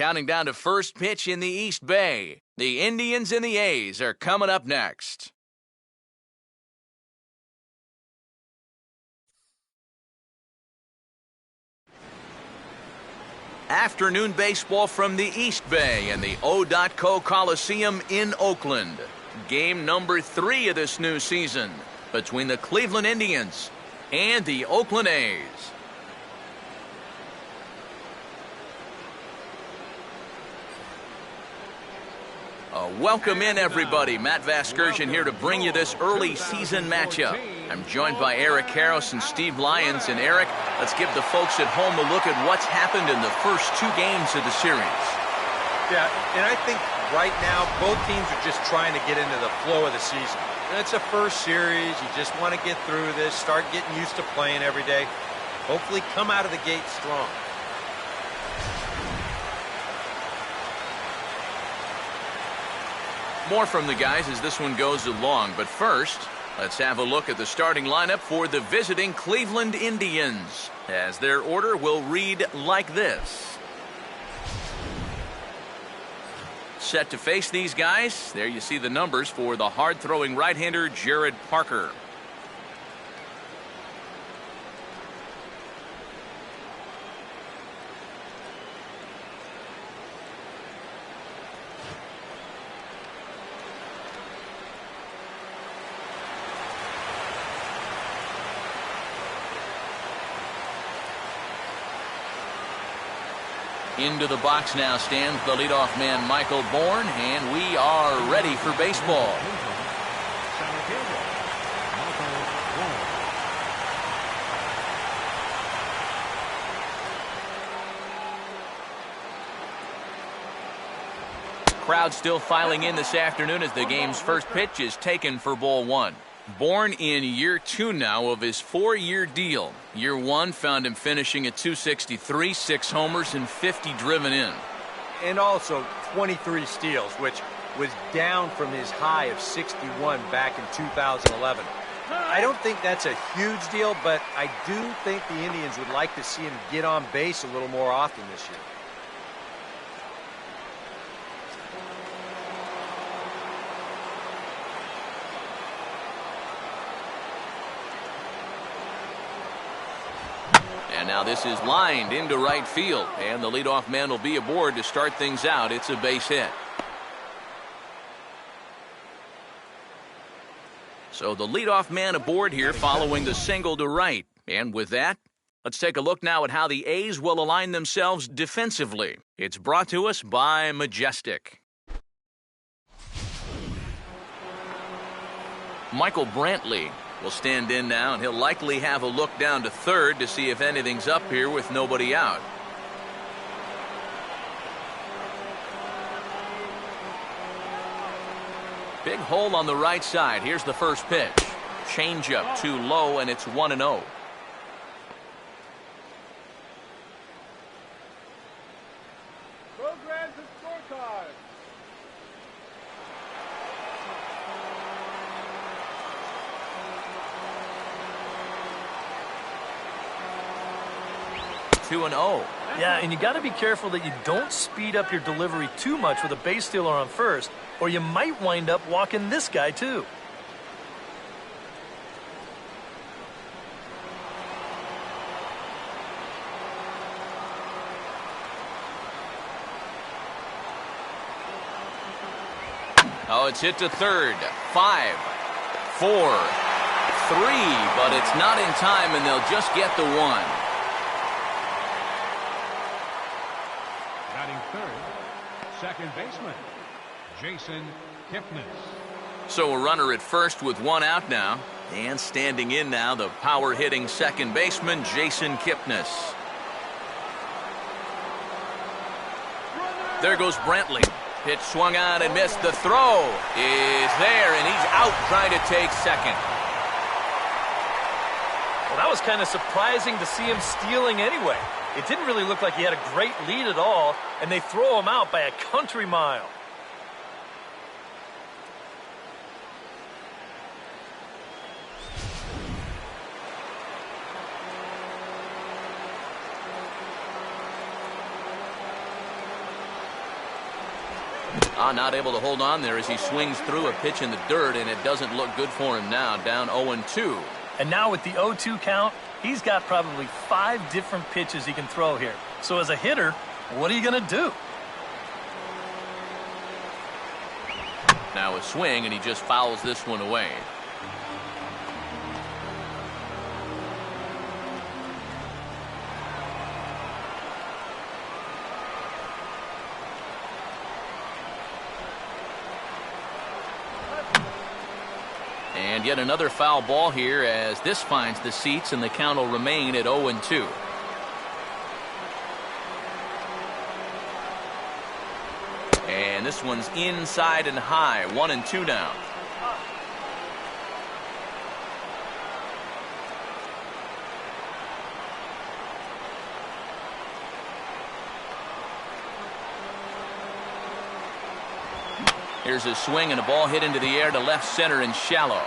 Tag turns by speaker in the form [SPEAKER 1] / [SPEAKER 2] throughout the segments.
[SPEAKER 1] Counting down to first pitch in the East Bay. The Indians and the A's are coming up next. Afternoon baseball from the East Bay and the O.Co Coliseum in Oakland. Game number 3 of this new season between the Cleveland Indians and the Oakland A's. Welcome in, everybody. Matt Vasgersian here to bring you this early season matchup. I'm joined by Eric Harris and Steve Lyons. And Eric, let's give the folks at home a look at what's happened in the first 2 games of the series.
[SPEAKER 2] Yeah, and I think right now both teams are just trying to get into the flow of the season. It's a first series. You just want to get through this, start getting used to playing every day. Hopefully come out of the gate strong.
[SPEAKER 1] More from the guys as this one goes along. But first, let's have a look at the starting lineup for the visiting Cleveland Indians, as their order will read like this. Set to face these guys. There you see the numbers for the hard-throwing right-hander Jared Parker. Into the box now stands the leadoff man, Michael Bourne, and we are ready for baseball. Crowd still filing in this afternoon as the game's first pitch is taken for ball 1. Bourne in year 2 now of his 4-year deal. Year 1 found him finishing at .263, 6 homers and 50 driven in.
[SPEAKER 2] And also 23 steals, which was down from his high of 61 back in 2011. I don't think that's a huge deal, but I do think the Indians would like to see him get on base a little more often this year.
[SPEAKER 1] And now this is lined into right field, and the leadoff man will be aboard to start things out. It's a base hit. So the leadoff man aboard here following the single to right. And with that, let's take a look now at how the A's will align themselves defensively. It's brought to us by Majestic. Michael Brantley will stand in now, and he'll likely have a look down to third to see if anything's up here with nobody out. Big hole on the right side. Here's the first pitch. Changeup too low, and it's 1-0.
[SPEAKER 3] Program to scorecard.
[SPEAKER 4] Yeah, and you got to be careful that you don't speed up your delivery too much with a base stealer on first, or you might wind up walking this guy too.
[SPEAKER 1] Oh, it's hit to third. 5, 4, 3, but it's not in time, and they'll just get the 1.
[SPEAKER 3] Second baseman, Jason Kipnis.
[SPEAKER 1] So a runner at first with 1 out now. And standing in now, the power-hitting second baseman, Jason Kipnis. There goes Brantley. Pitch swung on and missed. The throw is there, and he's out trying to take second.
[SPEAKER 4] Well, that was kind of surprising to see him stealing anyway. It didn't really look like he had a great lead at all, and they throw him out by a country mile.
[SPEAKER 1] Not able to hold on there as he swings through a pitch in the dirt, and it doesn't look good for him now, down 0-2.
[SPEAKER 4] And now with the 0-2 count, he's got probably 5 different pitches he can throw here. So as a hitter, what are you going to do?
[SPEAKER 1] Now a swing, and he just fouls this one away. And yet another foul ball here as this finds the seats, and the count will remain at 0-2. And this one's inside and high, 1-2 now. Here's a swing and a ball hit into the air to left center and shallow.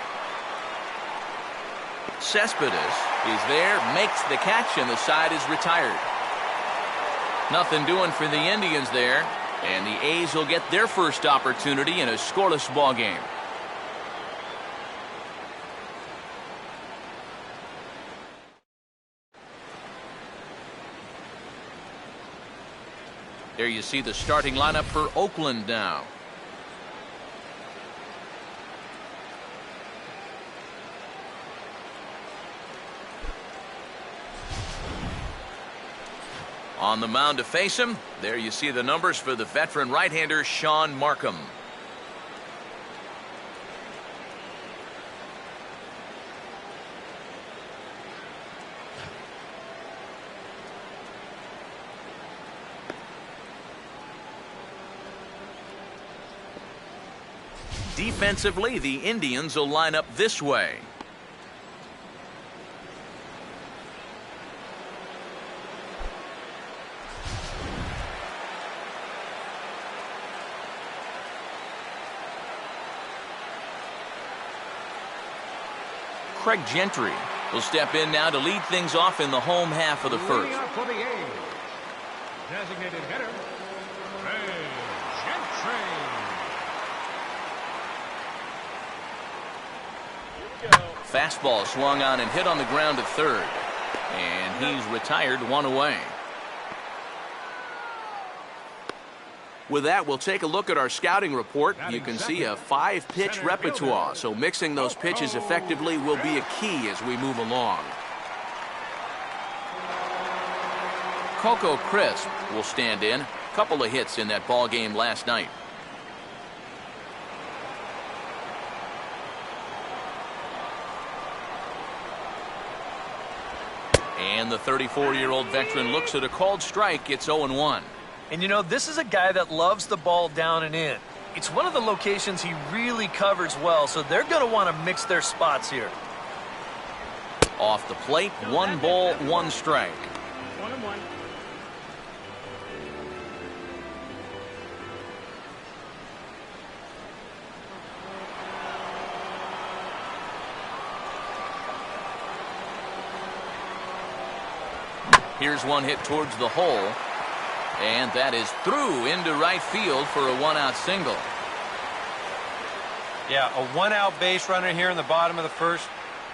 [SPEAKER 1] Cespedes is there, makes the catch, and the side is retired. Nothing doing for the Indians there, and the A's will get their first opportunity in a scoreless ball game. There you see the starting lineup for Oakland now. On the mound to face him, there you see the numbers for the veteran right-hander Sean Markham. Defensively, the Indians will line up this way. Craig Gentry will step in now to lead things off in the home half of the first.
[SPEAKER 3] Leading up for the A's, designated hitter, Craig Gentry.
[SPEAKER 1] Fastball swung on and hit on the ground at third. And he's retired, one away. With that, we'll take a look at our scouting report. You can see a 5-pitch repertoire, so mixing those pitches effectively will be a key as we move along. Coco Crisp will stand in. Couple of hits in that ball game last night. And the 34-year-old veteran looks at a called strike. It's 0-1.
[SPEAKER 4] And you know, this is a guy that loves the ball down and in. It's one of the locations he really covers well, so they're going to want to mix their spots here.
[SPEAKER 1] Off the plate, 1 ball, 1 strike.
[SPEAKER 3] 1-1.
[SPEAKER 1] Here's one hit towards the hole. And that is through into right field for a 1-out single.
[SPEAKER 2] Yeah, a 1-out base runner here in the bottom of the first.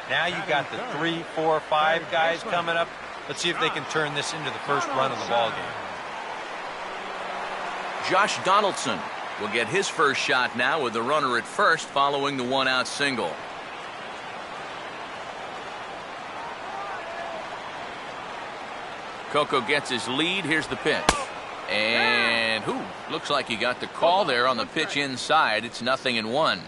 [SPEAKER 2] Now you've got the 3, 4, 5 guys coming up. Let's see if they can turn this into the first run of the ball game.
[SPEAKER 1] Josh Donaldson will get his first shot now with the runner at first following the 1-out single. Coco gets his lead. Here's the pitch. And looks like he got the call there on the pitch inside. It's 0-1.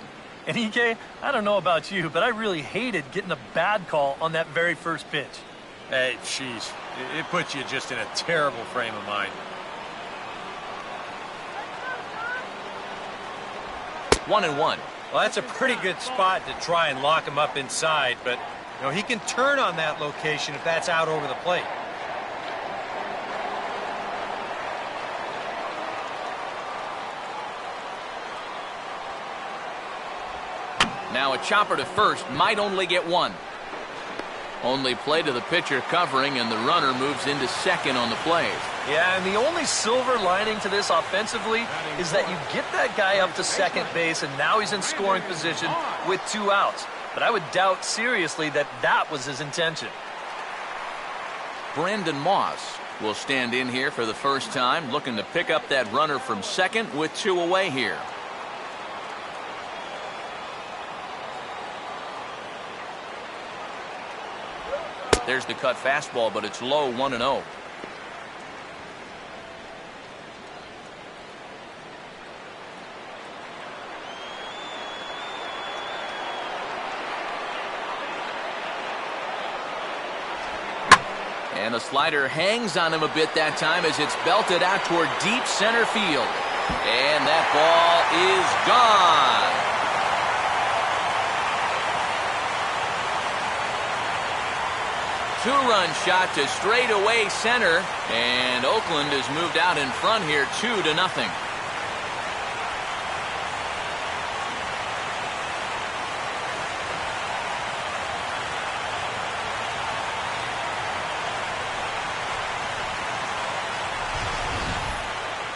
[SPEAKER 4] And EK, I don't know about you, but I really hated getting a bad call on that very first pitch.
[SPEAKER 2] Hey, jeez, it puts you just in a terrible frame of mind.
[SPEAKER 1] 1-1.
[SPEAKER 2] Well, that's a pretty good spot to try and lock him up inside, but you know, he can turn on that location if that's out over the plate.
[SPEAKER 1] Now a chopper to first, might only get 1. Only play to the pitcher covering, and the runner moves into second on the play.
[SPEAKER 4] Yeah, and the only silver lining to this offensively is that you get that guy up to second base, and now he's in scoring position with 2 outs. But I would doubt seriously that that was his intention.
[SPEAKER 1] Brandon Moss will stand in here for the first time, looking to pick up that runner from second with 2 away here. There's the cut fastball, but it's low, 1-0. And the slider hangs on him a bit that time as it's belted out toward deep center field. And that ball is gone. Two-run shot to straightaway center, and Oakland has moved out in front here 2-0.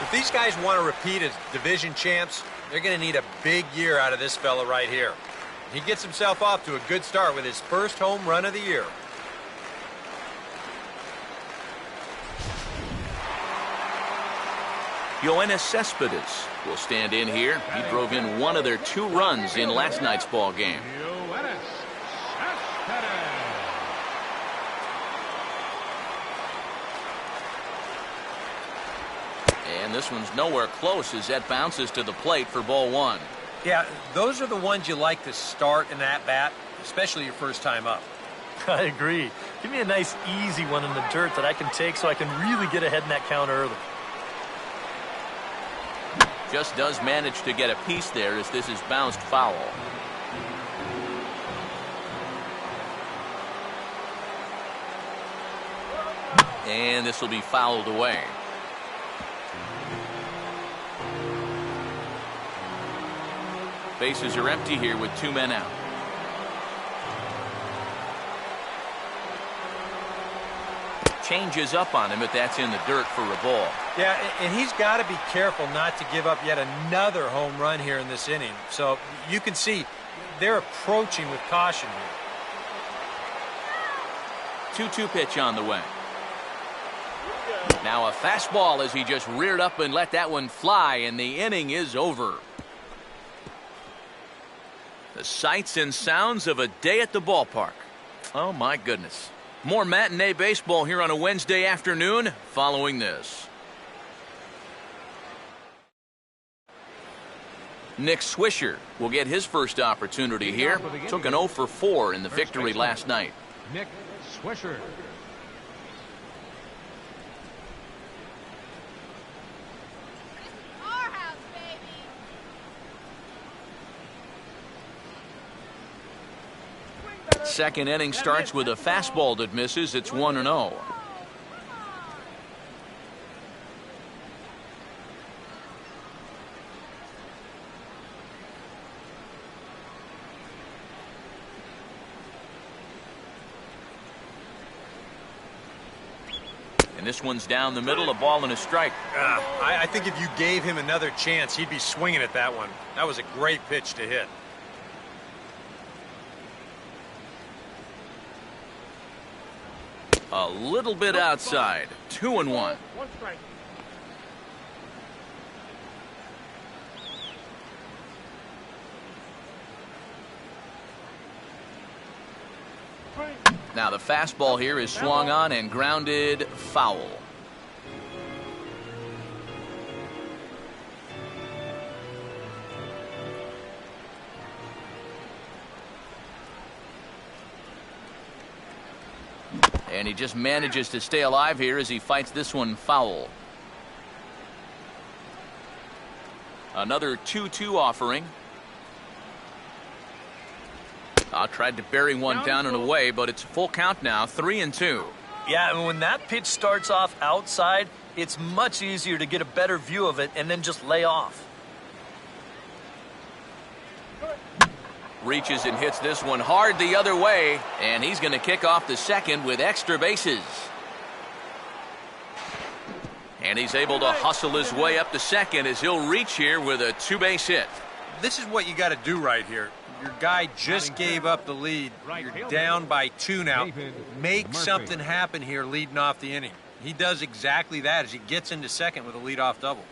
[SPEAKER 2] If these guys want to repeat as division champs, they're going to need a big year out of this fella right here. He gets himself off to a good start with his first home run of the year.
[SPEAKER 1] Yoenis Cespedes will stand in here. He drove in one of their 2 runs in last night's ball game. And this one's nowhere close as that bounces to the plate for ball 1.
[SPEAKER 2] Yeah, those are the ones you like to start in that bat, especially your first time up.
[SPEAKER 4] I agree. Give me a nice, easy one in the dirt that I can take so I can really get ahead in that count early.
[SPEAKER 1] Just does manage to get a piece there as this is bounced foul. And this will be fouled away. Bases are empty here with 2 men out. Changes up on him, but that's in the dirt for a ball.
[SPEAKER 2] Yeah, and he's got to be careful not to give up yet another home run here in this inning. So you can see they're approaching with caution here.
[SPEAKER 1] 2-2 pitch on the way. Now a fastball as he just reared up and let that one fly, and the inning is over. The sights and sounds of a day at the ballpark. Oh, my goodness. More matinee baseball here on a Wednesday afternoon following this. Nick Swisher will get his first opportunity here. Took an 0 for 4 in the victory last night.
[SPEAKER 3] Nick Swisher.
[SPEAKER 1] Second inning starts with a fastball that misses. It's 1-0. And this one's down the middle, a ball and a strike.
[SPEAKER 2] I think if you gave him another chance, he'd be swinging at that one. That was a great pitch to hit.
[SPEAKER 1] A little bit outside. 2-1.
[SPEAKER 3] One strike.
[SPEAKER 1] Now the fastball here is swung on and grounded foul. And he just manages to stay alive here as he fights this one foul. Another 2-2 offering. Tried to bury one down and away, but it's full count now, 3-2.
[SPEAKER 4] Yeah, and when that pitch starts off outside, it's much easier to get a better view of it and then just lay off.
[SPEAKER 1] Reaches and hits this one hard the other way, and he's going to kick off the second with extra bases. And he's able to hustle his way up to second as he'll reach here with a two-base hit.
[SPEAKER 2] This is what you got to do right here. Your guy just gave up the lead. You're down by 2 now. Make something happen here leading off the inning. He does exactly that as he gets into second with a leadoff double.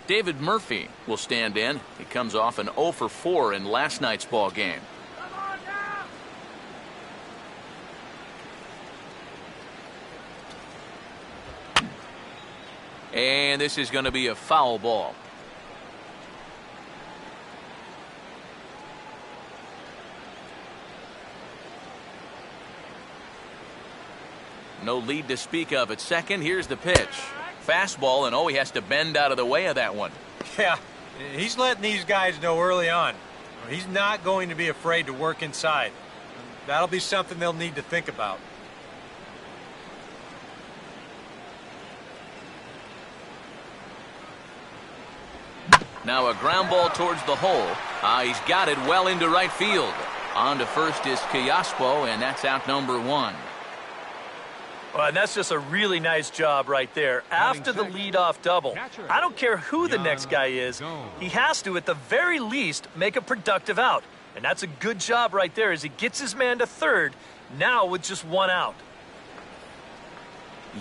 [SPEAKER 1] David Murphy will stand in. He comes off an 0 for 4 in last night's ball game. And this is going to be a foul ball. No lead to speak of at second. Here's the pitch. Fastball, and he has to bend out of the way of that one.
[SPEAKER 2] Yeah, he's letting these guys know early on. He's not going to be afraid to work inside. That'll be something they'll need to think about.
[SPEAKER 1] Now a ground ball towards the hole. He's got it well into right field. On to first is Callaspo, and that's out number 1.
[SPEAKER 4] Well, and that's just a really nice job right there. After the leadoff double, I don't care who the next guy is, he has to, at the very least, make a productive out. And that's a good job right there as he gets his man to third, now with just 1 out.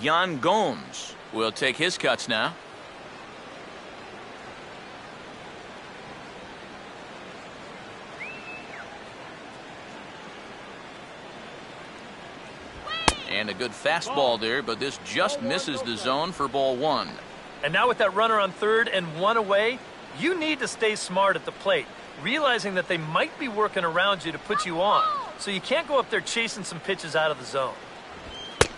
[SPEAKER 1] Yan Gomes will take his cuts now. And a good fastball there, but this just misses the zone for ball 1.
[SPEAKER 4] And now with that runner on third and 1 away, you need to stay smart at the plate, realizing that they might be working around you to put you on. So you can't go up there chasing some pitches out of the zone.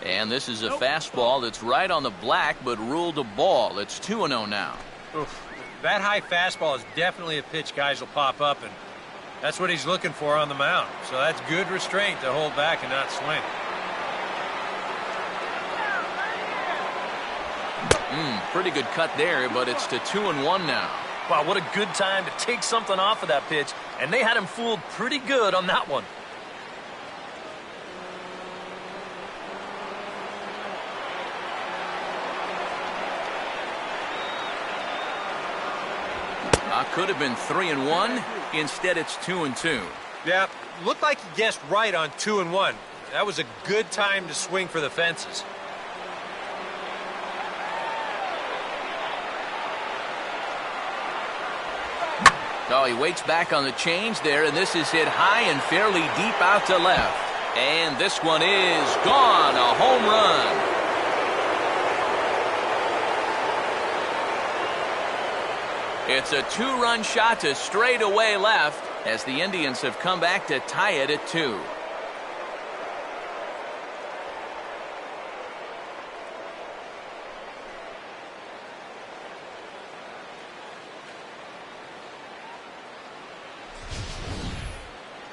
[SPEAKER 1] And this is a fastball that's right on the black, but ruled a ball. It's 2-0 now.
[SPEAKER 2] Oof. That high fastball is definitely a pitch guys will pop up, and that's what he's looking for on the mound. So that's good restraint to hold back and not swing.
[SPEAKER 1] Pretty good cut there, but it's to 2-1 now.
[SPEAKER 4] Wow, what a good time to take something off of that pitch, and they had him fooled pretty good on that one.
[SPEAKER 1] Could have been 3-1. Instead, it's 2-2.
[SPEAKER 2] Yeah, looked like he guessed right on 2-1. That was a good time to swing for the fences.
[SPEAKER 1] He waits back on the change there, and this is hit high and fairly deep out to left. And this one is gone, a home run. It's a 2-run shot to straightaway left as the Indians have come back to tie it at 2.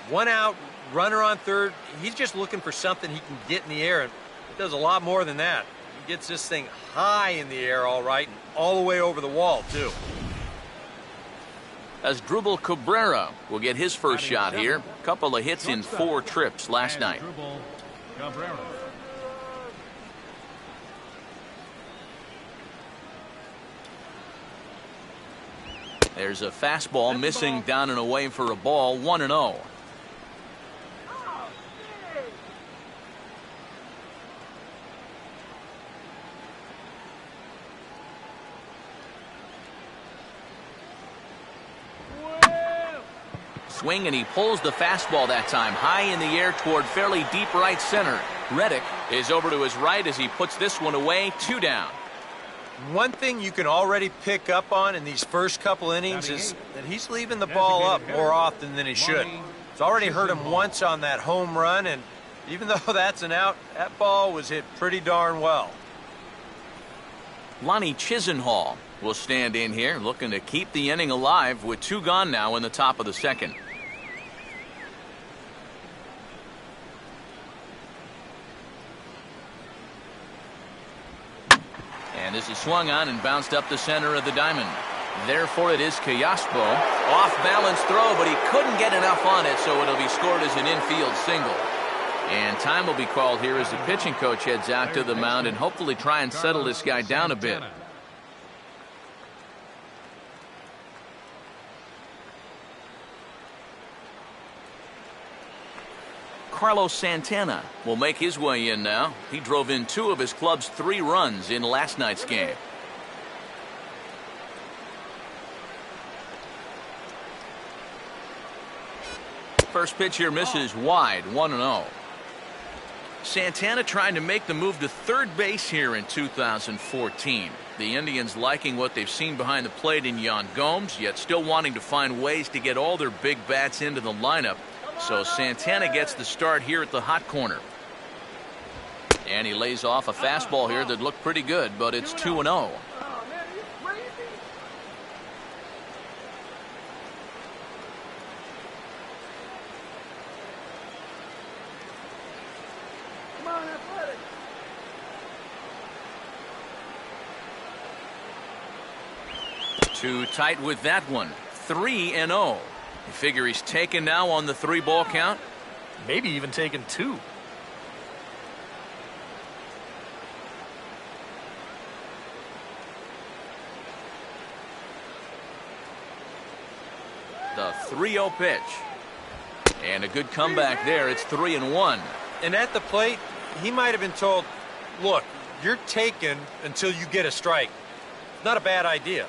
[SPEAKER 2] One out, runner on third. He's just looking for something he can get in the air, and it does a lot more than that. He gets this thing high in the air, all right, and all the way over the wall, too.
[SPEAKER 1] As Drubal Cabrera will get his first shot here. Couple of hits in 4 trips last night. There's a fastball missing down and away for a ball, 1-0. Swing, and he pulls the fastball that time high in the air toward fairly deep right center. Reddick is over to his right as he puts this one away, 2 down.
[SPEAKER 2] One thing you can already pick up on in these first couple innings is that he's leaving the ball up more often than he should. It's already hurt him once on that home run, and even though that's an out, that ball was hit pretty darn well.
[SPEAKER 1] Lonnie Chisenhall will stand in here, looking to keep the inning alive with 2 gone now in the top of the second. And this is swung on and bounced up the center of the diamond. Therefore, it is Callaspo. Off-balance throw, but he couldn't get enough on it, so it'll be scored as an infield single. And time will be called here as the pitching coach heads out to the mound and hopefully try and settle this guy down a bit. Carlos Santana will make his way in now. He drove in 2 of his club's 3 runs in last night's game. First pitch here misses wide, 1-0. Santana trying to make the move to third base here in 2014. The Indians liking what they've seen behind the plate in Yan Gomes, yet still wanting to find ways to get all their big bats into the lineup. So Santana gets the start here at the hot corner. And he lays off a fastball here that looked pretty good, but it's 2-0. Too tight with that one. 3-0. You figure he's taken now on the 3-ball count?
[SPEAKER 4] Maybe even taken 2.
[SPEAKER 1] The 3-0 pitch. And a good comeback there. It's 3-1.
[SPEAKER 2] And at the plate, he might have been told, look, you're taken until you get a strike. Not a bad idea.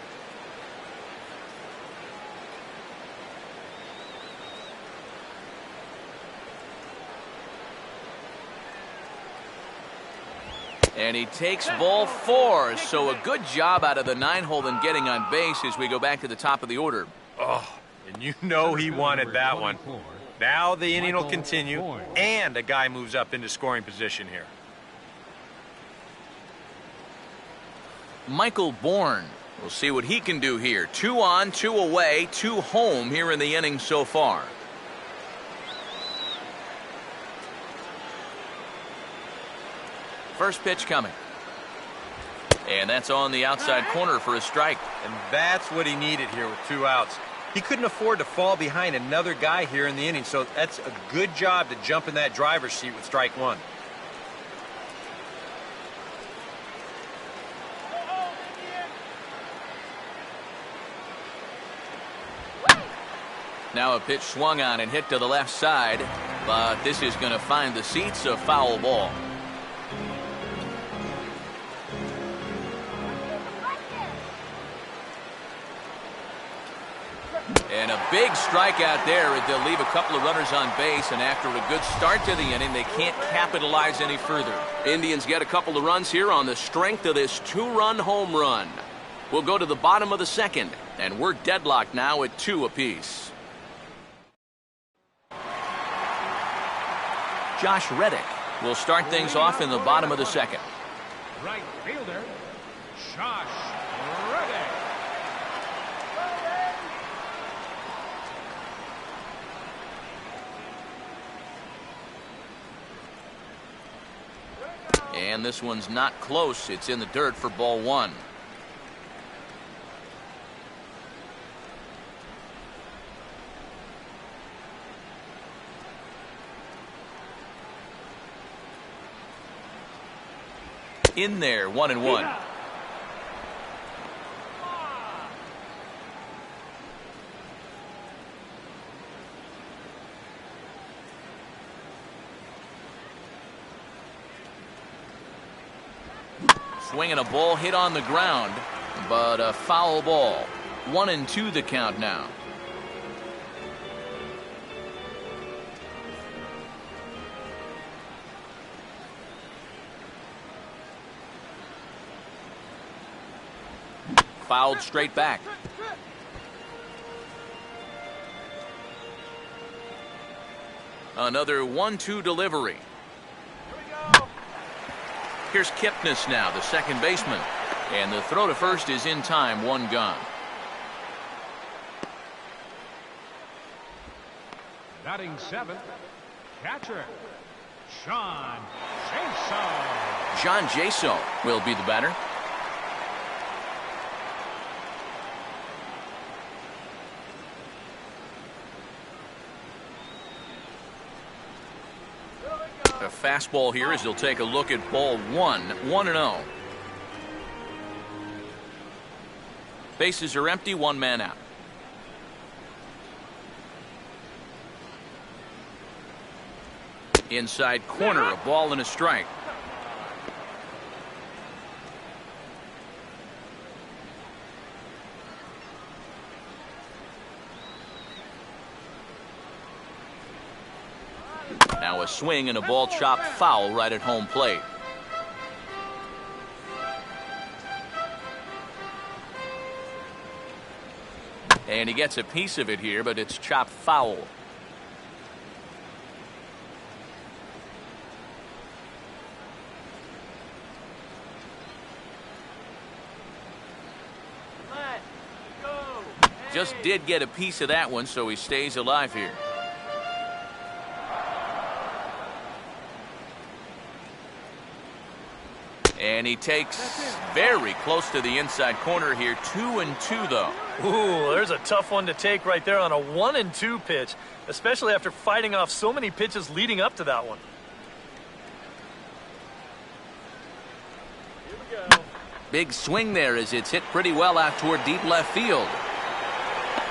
[SPEAKER 1] And he takes ball 4, so a good job out of the 9-hole in getting on base as we go back to the top of the order.
[SPEAKER 2] Oh, and you know he wanted that one. Now the inning will continue, and a guy moves up into scoring position here.
[SPEAKER 1] Michael Bourne. We'll see what he can do here. 2 on, 2 away, 2 home here in the inning so far. First pitch coming. And that's on the outside corner for a strike.
[SPEAKER 2] And that's what he needed here with 2 outs. He couldn't afford to fall behind another guy here in the inning, so that's a good job to jump in that driver's seat with strike 1.
[SPEAKER 1] Now a pitch swung on and hit to the left side, but this is going to find the seats, a foul ball. And a big strikeout there. They'll leave a couple of runners on base, and after a good start to the inning, they can't capitalize any further. Indians get a couple of runs here on the strength of this 2-run home run. We'll go to the bottom of the second, and we're deadlocked now at 2 apiece. Josh Reddick will start things off in the bottom of the second.
[SPEAKER 3] Right fielder, Josh Reddick.
[SPEAKER 1] And this one's not close. It's in the dirt for ball 1. In there, 1-1. Swinging a ball hit on the ground, but a foul ball. 1-2 the count now. Fouled straight back. Another 1-2 delivery. Here's Kipnis now, the second baseman. And the throw to first is in time, 1 gone.
[SPEAKER 3] Batting 7th, catcher, John Jaso.
[SPEAKER 1] John Jaso will be the batter. fastball here as he'll take a look at ball one. 1-0. Bases are empty, one man out. Inside corner, a ball and a strike. Now a swing and a ball chopped foul right at home plate. And he gets a piece of it here, but it's chopped foul. Just did get a piece of that one, so he stays alive here. And he takes very close to the inside corner here. 2-2 though.
[SPEAKER 4] Ooh, there's a tough one to take right there on a 1-2 pitch, especially after fighting off so many pitches leading up to that one.
[SPEAKER 3] Here we go.
[SPEAKER 1] Big swing there as it's hit pretty well out toward deep left field.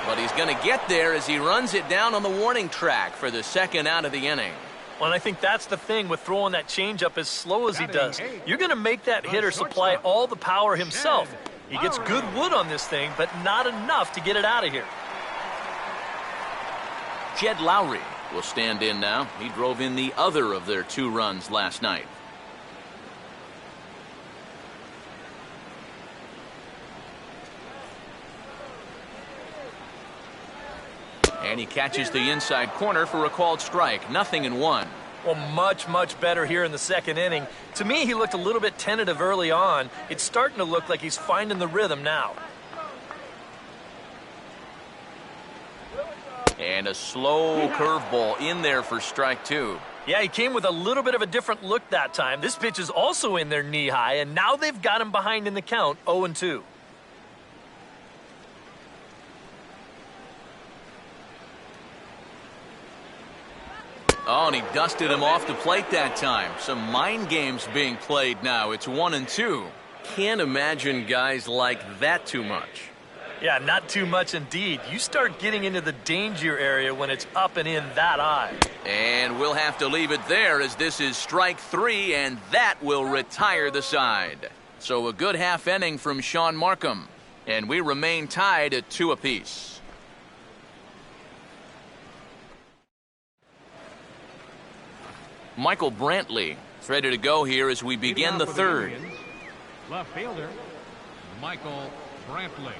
[SPEAKER 1] But he's going to get there as he runs it down on the warning track for the second out of the inning.
[SPEAKER 4] Well, and I think that's the thing with throwing that changeup as slow as he does. You're going to make that hitter supply all the power himself. He gets good wood on this thing, but not enough to get it out of here.
[SPEAKER 1] Jed Lowry will stand in now. He drove in the other of their 2 runs last night. And he catches the inside corner for a called strike. 0-1.
[SPEAKER 4] Well, much better here in the second inning. To me, he looked a little bit tentative early on. It's starting to look like he's finding the rhythm now.
[SPEAKER 1] And a slow curveball in there for strike 2.
[SPEAKER 4] Yeah, he came with a little bit of a different look that time. This pitch is also in there knee high, and now they've got him behind in the count, 0-2.
[SPEAKER 1] Oh, and he dusted him off the plate that time. Some mind games being played now. It's 1-2. Can't imagine guys like that too much.
[SPEAKER 4] Yeah, not too much indeed. You start getting into the danger area when it's up and in that high.
[SPEAKER 1] And we'll have to leave it there as this is strike 3, and that will retire the side. So a good half inning from Sean Markham. And we remain tied at 2 apiece. Michael Brantley is ready to go here as we begin the third.
[SPEAKER 3] Left fielder, Michael Brantley.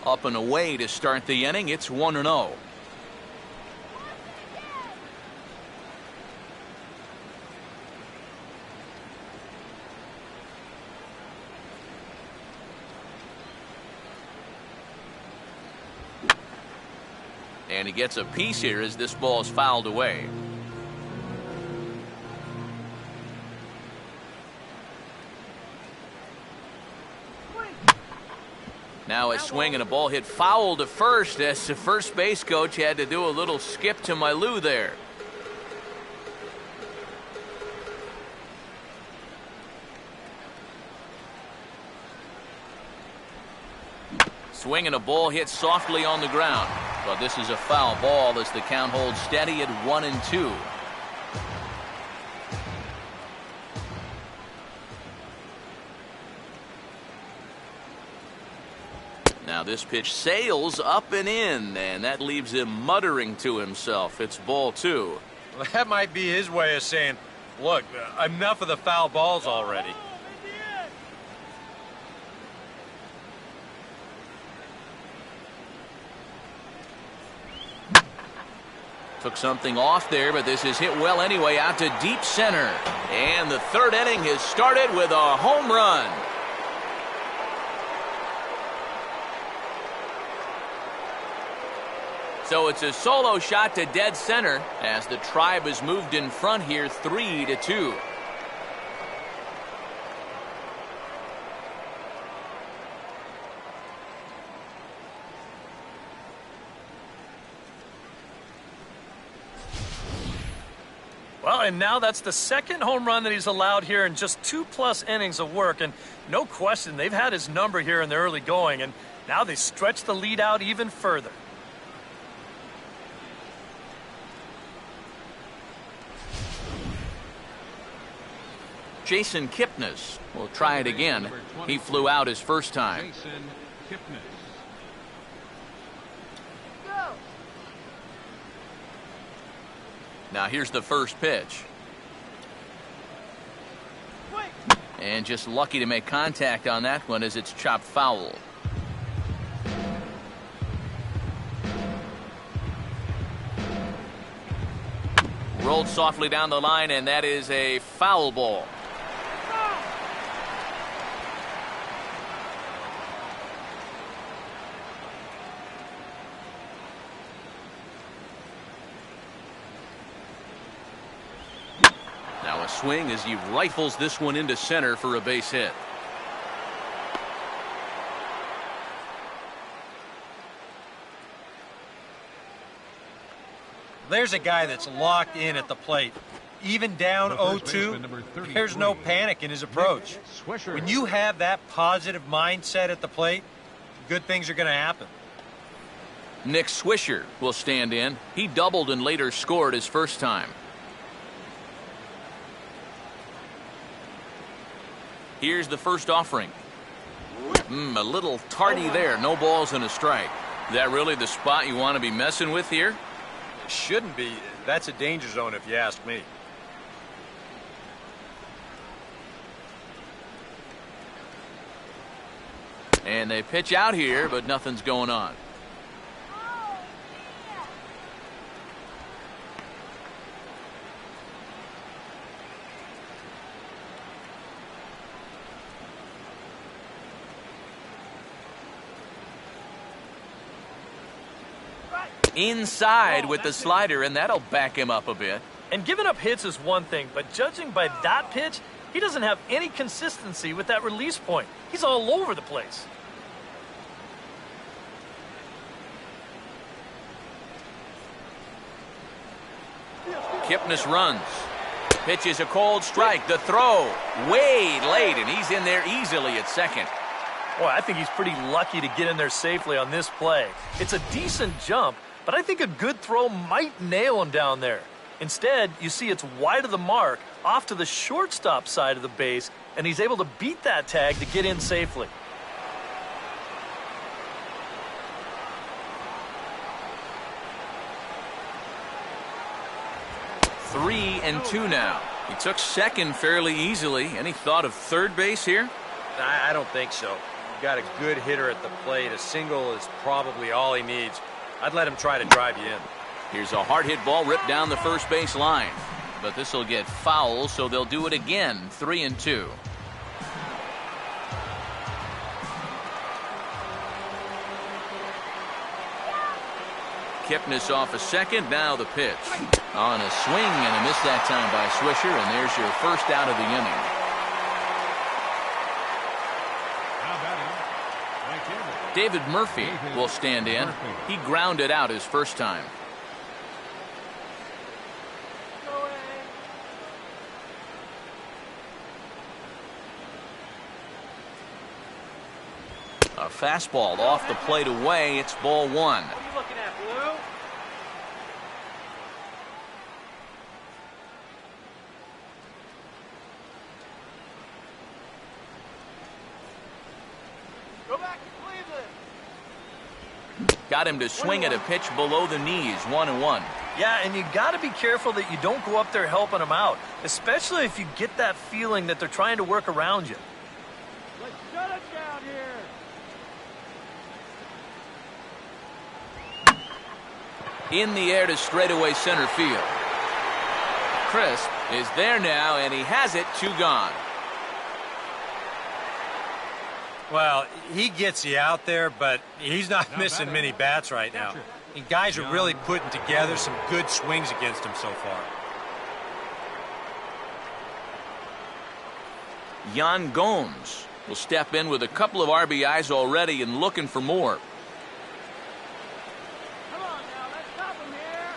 [SPEAKER 1] Up and away to start the inning. It's 1-0. And he gets a piece here as this ball is fouled away. Now a swing and a ball hit foul to first as the first base coach had to do a little skip to my Lou there. Swing and a ball hit softly on the ground. But this is a foul ball as the count holds steady at 1-2. Now this pitch sails up and in, and that leaves him muttering to himself. It's ball 2.
[SPEAKER 2] Well, that might be his way of saying, look, enough of the foul balls already.
[SPEAKER 1] Took something off there, but this is hit well anyway out to deep center. And the third inning has started with a home run. So it's a solo shot to dead center as the Tribe has moved in front here 3-2.
[SPEAKER 4] Well, and now that's the second home run that he's allowed here in just 2+ innings of work. And no question, they've had his number here in the early going, and now they stretch the lead out even further.
[SPEAKER 1] Jason Kipnis will try it again. He flew out his first time.
[SPEAKER 3] Jason Kipnis.
[SPEAKER 1] Now here's the first pitch. And just lucky to make contact on that one as it's chopped foul. Rolled softly down the line, and that is a foul ball. Now a swing as he rifles this one into center for a base hit.
[SPEAKER 2] There's a guy that's locked in at the plate. Even down 0-2, there's no panic in his approach. When you have that positive mindset at the plate, good things are going to happen.
[SPEAKER 1] Nick Swisher will stand in. He doubled and later scored his first time. Here's the first offering. A little tardy there. No balls and a strike. Is that really the spot you want to be messing with here?
[SPEAKER 2] Shouldn't be. That's a danger zone if you ask me.
[SPEAKER 1] And they pitch out here, but nothing's going on. Inside with the slider, and that'll back him up a bit.
[SPEAKER 4] And giving up hits is one thing, but judging by that pitch, he doesn't have any consistency with that release point. He's all over the place.
[SPEAKER 1] Kipnis runs. Pitches a cold strike. The throw way late, and he's in there easily at second.
[SPEAKER 4] Boy, I think he's pretty lucky to get in there safely on this play. It's a decent jump, but I think a good throw might nail him down there. Instead, you see it's wide of the mark, off to the shortstop side of the base, and he's able to beat that tag to get in safely.
[SPEAKER 1] Three and two now. He took second fairly easily. Any thought of third base here?
[SPEAKER 2] I don't think so. You've got a good hitter at the plate. A single is probably all he needs. I'd let him try to drive you in.
[SPEAKER 1] Here's a hard hit ball ripped down the first base line. But this will get foul, so they'll do it again. 3 and 2. Kipnis off a second. Now the pitch. On a swing and a miss that time by Swisher, and there's your first out of the inning. David Murphy will stand in. He grounded out his first time. A fastball off the plate away. It's ball one.
[SPEAKER 2] What are you looking at, Blue? Go back to Cleveland.
[SPEAKER 1] Got him to swing at a pitch below the knees. 1-1.
[SPEAKER 4] Yeah, and you got to be careful that you don't go up there helping him out, especially if you get that feeling that they're trying to work around you.
[SPEAKER 3] Let's shut it down here.
[SPEAKER 1] In the air to straightaway center field. Crisp is there now, and he has it. 2 gone.
[SPEAKER 2] Well, he gets you out there, but he's not missing many bats right now. And guys are really putting together some good swings against him so far.
[SPEAKER 1] Yan Gomes will step in with a couple of RBIs already and looking for more.
[SPEAKER 3] Come on now, let's stop him here.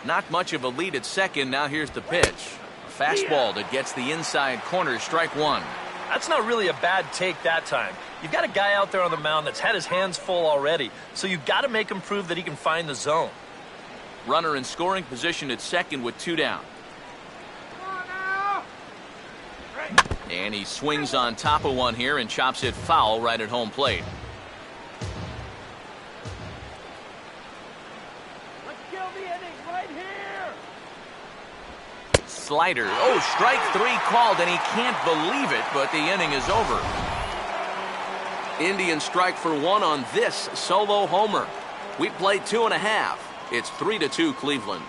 [SPEAKER 1] Not much of a lead at second. Now here's the pitch. A fastball that gets the inside corner. Strike one.
[SPEAKER 4] That's not really a bad take that time. You've got a guy out there on the mound that's had his hands full already, so you've got to make him prove that he can find the zone.
[SPEAKER 1] Runner in scoring position at second with 2 down. And he swings on top of one here and chops it foul right at home plate.
[SPEAKER 5] Let's kill the inning right here.
[SPEAKER 1] Slider. Oh, strike 3 called, and he can't believe it, but the inning is over. Indians strike for 1 on this solo homer. We played 2.5. It's 3-2 Cleveland.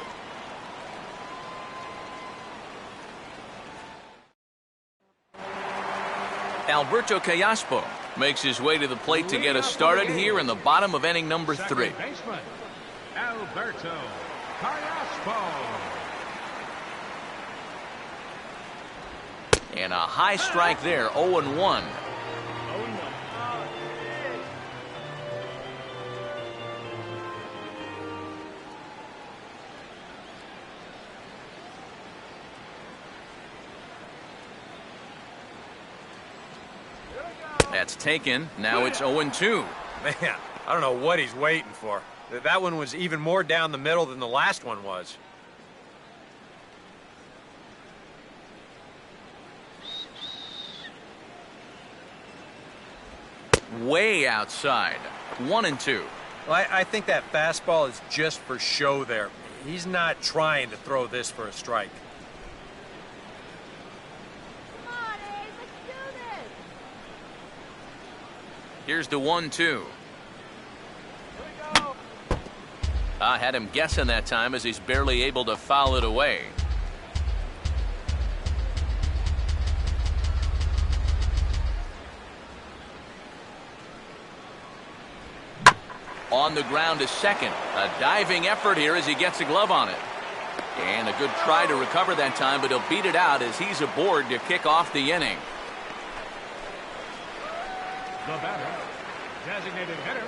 [SPEAKER 1] Alberto Callaspo makes his way to the plate to get us started here in the bottom of inning number 3.
[SPEAKER 3] Second baseman, Alberto Callaspo.
[SPEAKER 1] And a high strike there, 0-1. That's taken. Now it's 0-2.
[SPEAKER 2] Man, I don't know what he's waiting for. That one was even more down the middle than the last one was.
[SPEAKER 1] Way outside. 1-2.
[SPEAKER 2] Well, I think that fastball is just for show there. He's not trying to throw this for a strike.
[SPEAKER 5] Come on, Ace, let's do this.
[SPEAKER 1] Here's the 1-2. I had him guessing that time as he's barely able to foul it away. On the ground is second. A diving effort here as he gets a glove on it. And a good try to recover that time, but he'll beat it out as he's aboard to kick off the inning.
[SPEAKER 3] The batter, designated hitter,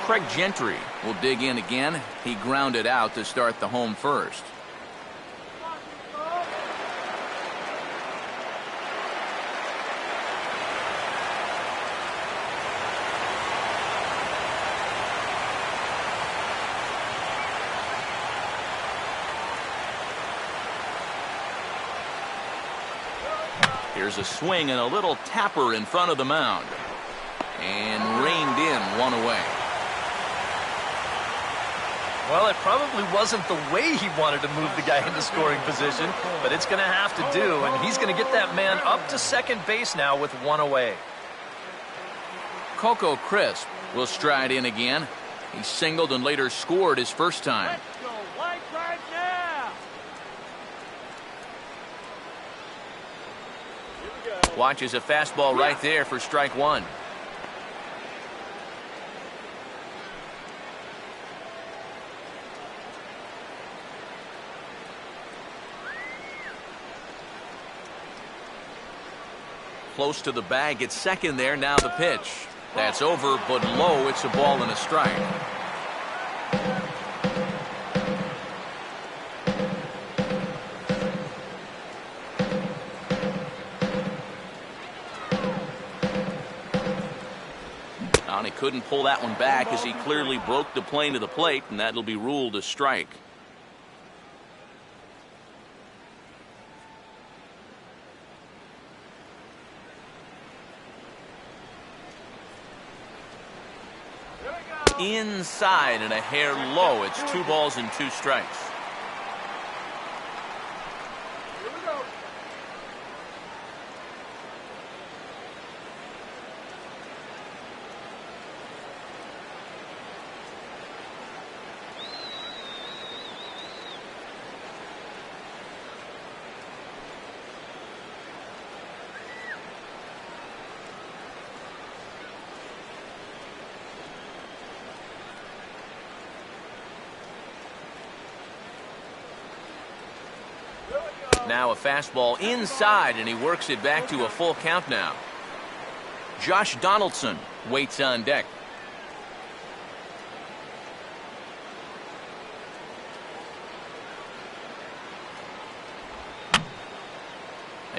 [SPEAKER 1] Craig Gentry will dig in again. He grounded out to start the home first. Here's a swing and a little tapper in front of the mound. And reined in, 1 away.
[SPEAKER 4] Well, it probably wasn't the way he wanted to move the guy into scoring position, but it's going to have to do, and he's going to get that man up to second base now with 1 away.
[SPEAKER 1] Coco Crisp will stride in again. He singled and later scored his first time.
[SPEAKER 5] Let's go white right now.
[SPEAKER 1] Watches a fastball right there for strike 1. Close to the bag at second there. Now the pitch. That's over, but low. It's a ball and a strike. And he couldn't pull that one back as he clearly broke the plane to the plate, and that'll be ruled a strike. Inside and a hair low. It's 2 balls and 2 strikes. Now a fastball inside, and he works it back to a full count now. Josh Donaldson waits on deck.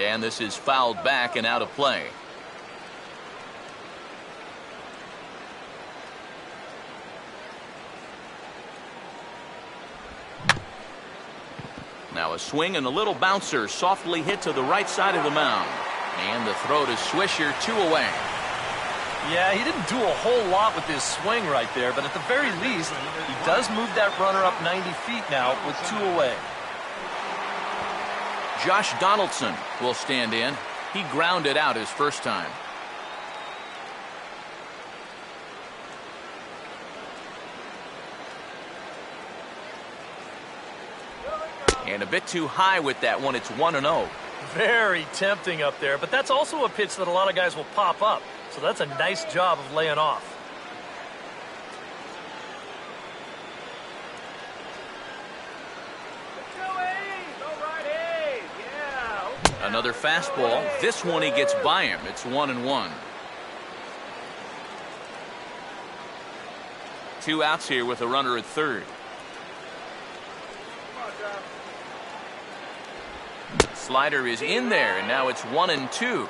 [SPEAKER 1] And this is fouled back and out of play. Now a swing and a little bouncer softly hit to the right side of the mound. And the throw to Swisher, 2 away.
[SPEAKER 4] Yeah, he didn't do a whole lot with his swing right there, but at the very least, he does move that runner up 90 feet now with 2 away.
[SPEAKER 1] Josh Donaldson will stand in. He grounded out his first time. And a bit too high with that one. It's 1-0.
[SPEAKER 4] Very tempting up there, but that's also a pitch that a lot of guys will pop up. So that's a nice job of laying off.
[SPEAKER 1] Another fastball. This one he gets by him. It's 1-1. 2 outs here with a runner at third. Slider is in there, and now it's 1-2.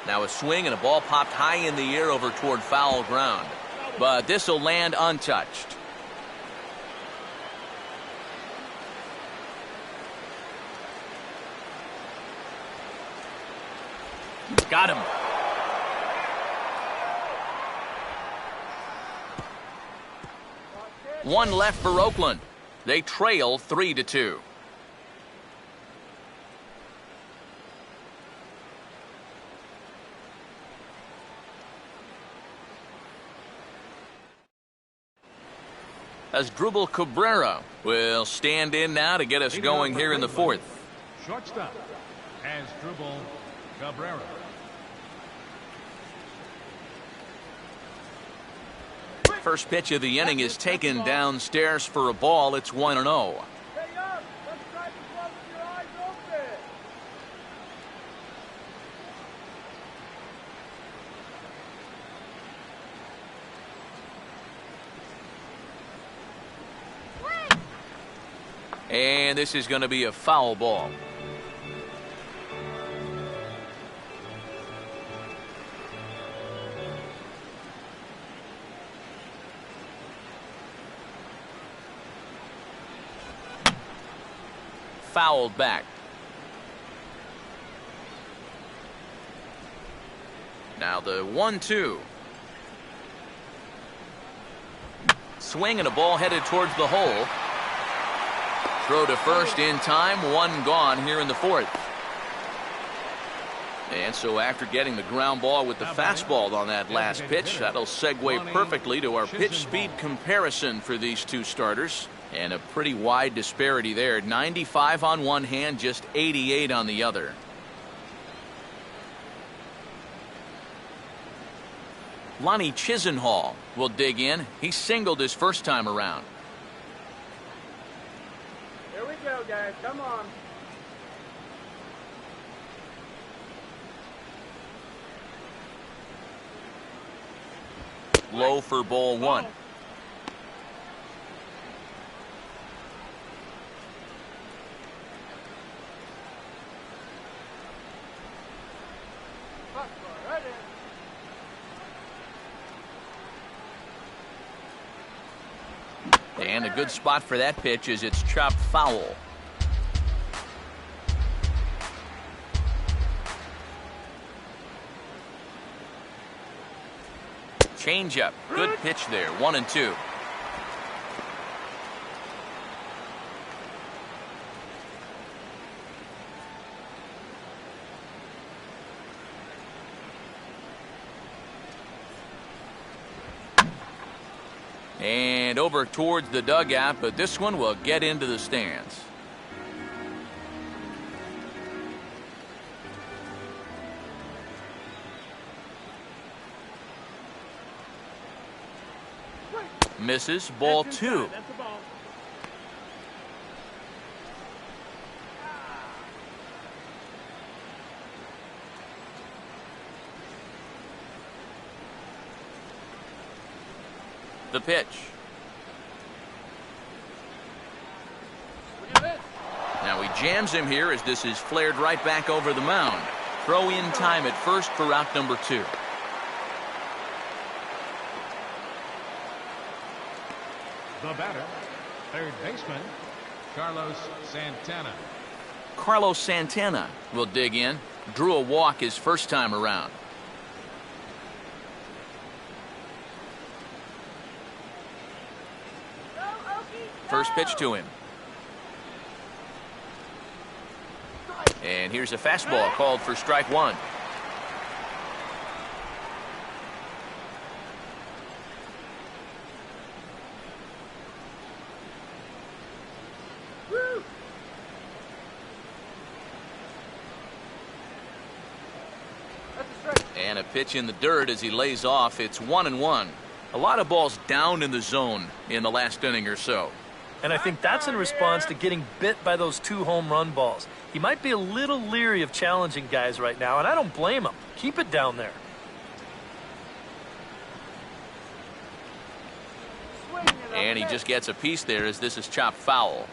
[SPEAKER 1] Now a swing and a ball popped high in the air over toward foul ground. But this will land untouched. Got him. One left for Oakland. They trail 3-2. As Drupal Cabrera will stand in now to get us going here in the fourth.
[SPEAKER 3] Shortstop, as Drupal Cabrera.
[SPEAKER 1] First pitch of the inning is taken downstairs for a ball. It's 1-0.
[SPEAKER 5] Stay up. Let's try to close with your eyes open.
[SPEAKER 1] And this is going to be a foul ball. Fouled back. Now the 1-2. Swing and a ball headed towards the hole. Throw to first in time. 1 gone here in the fourth. And so after getting the ground ball with the fastball on that last pitch, that'll segue perfectly to our pitch speed comparison for these two starters. And a pretty wide disparity there. 95 on one hand, just 88 on the other. Lonnie Chisenhall will dig in. He singled his first time around.
[SPEAKER 5] Here we go, guys. Come on.
[SPEAKER 1] Low for ball 1. And a good spot for that pitch is it's chopped foul. Changeup. Good pitch there. 1-2. And over towards the dugout, but this one will get into the stands. Misses. Ball 2. The pitch. Now he jams him here as this is flared right back over the mound. Throw in time at first for out number 2.
[SPEAKER 3] The batter, third baseman, Carlos Santana.
[SPEAKER 1] Carlos Santana will dig in. Drew a walk his first time around. First pitch to him. And here's a fastball called for strike 1. And a pitch in the dirt as he lays off. It's 1-1. A lot of balls down in the zone in the last inning or so.
[SPEAKER 4] And I think that's in response to getting bit by those 2 home run balls. He might be a little leery of challenging guys right now, and I don't blame him. Keep it down there.
[SPEAKER 1] And he just gets a piece there as this is chopped foul.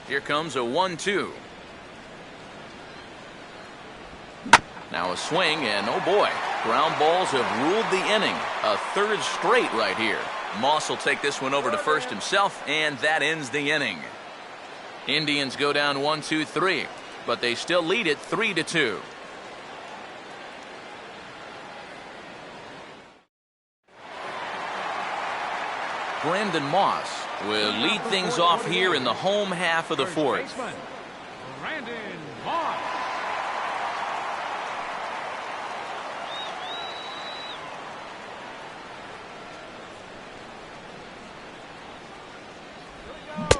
[SPEAKER 1] Here comes a 1-2. Now a swing, and oh boy, ground balls have ruled the inning. A third straight right here. Moss will take this one over to first himself, and that ends the inning. Indians go down 1-2-3, but they still lead it 3-2. Brandon Moss will lead things off here in the home half of the fourth.
[SPEAKER 3] Brandon Moss.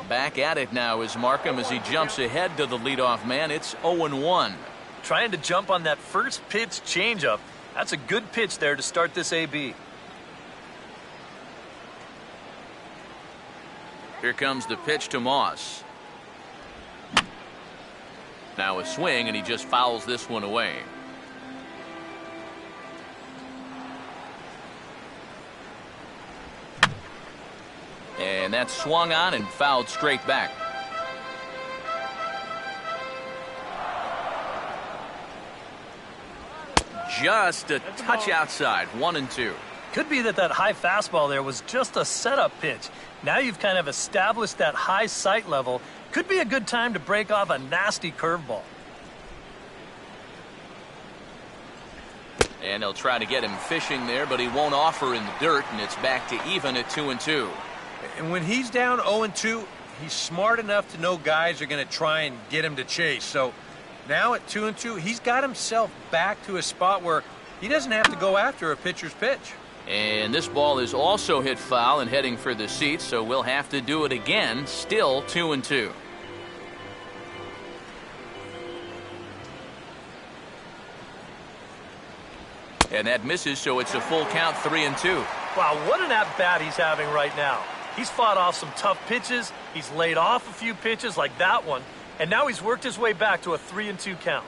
[SPEAKER 1] Back at it now is Markham as he jumps ahead to the leadoff man. It's 0-1.
[SPEAKER 4] Trying to jump on that first pitch changeup. That's a good pitch there to start this AB.
[SPEAKER 1] Here comes the pitch to Moss. Now a swing, and he just fouls this one away. And that's swung on and fouled straight back. Just a touch outside, 1-2.
[SPEAKER 4] Could be that high fastball there was just a setup pitch. Now you've kind of established that high sight level. Could be a good time to break off a nasty curveball.
[SPEAKER 1] And they'll try to get him fishing there, but he won't offer in the dirt, and it's back to even at 2-2.
[SPEAKER 2] And when he's down 0-2, he's smart enough to know guys are going to try and get him to chase. So now at 2-2, he's got himself back to a spot where he doesn't have to go after a pitcher's pitch.
[SPEAKER 1] And this ball is also hit foul and heading for the seats, so we'll have to do it again. Still 2-2. And that misses, so it's a full count, 3-2.
[SPEAKER 4] Wow, what an at-bat he's having right now. He's fought off some tough pitches. He's laid off a few pitches like that one. And now he's worked his way back to a 3-2 count.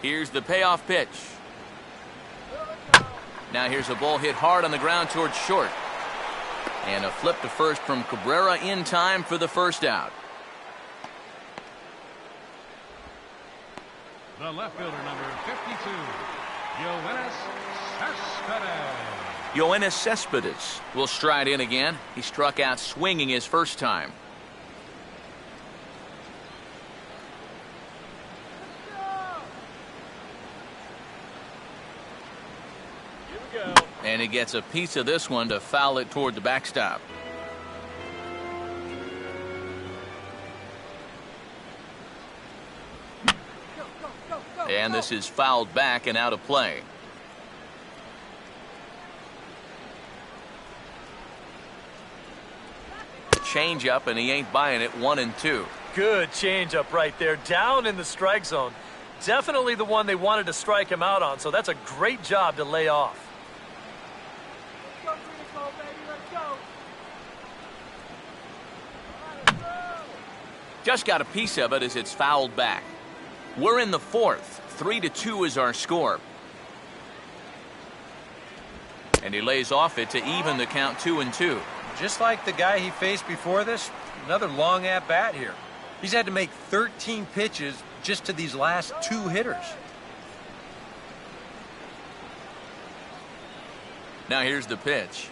[SPEAKER 1] Here's the payoff pitch. Now here's a ball hit hard on the ground towards short. And a flip to first from Cabrera in time for the first out.
[SPEAKER 3] The left fielder, number 52, Yoenis Cespedes.
[SPEAKER 1] Yoenis Cespedes will stride in again. He struck out swinging his first time. And he gets a piece of this one to foul it toward the backstop. And this is fouled back and out of play. Change up, and he ain't buying it. 1-2.
[SPEAKER 4] Good changeup right there, down in the strike zone. Definitely the one they wanted to strike him out on, so that's a great job to lay off.
[SPEAKER 1] Just got a piece of it as it's fouled back. We're in the fourth. 3-2 is our score. And he lays off it to even the count 2-2.
[SPEAKER 2] Just like the guy he faced before this, another long at-bat here. He's had to make 13 pitches just to these last 2 hitters.
[SPEAKER 1] Now here's the pitch.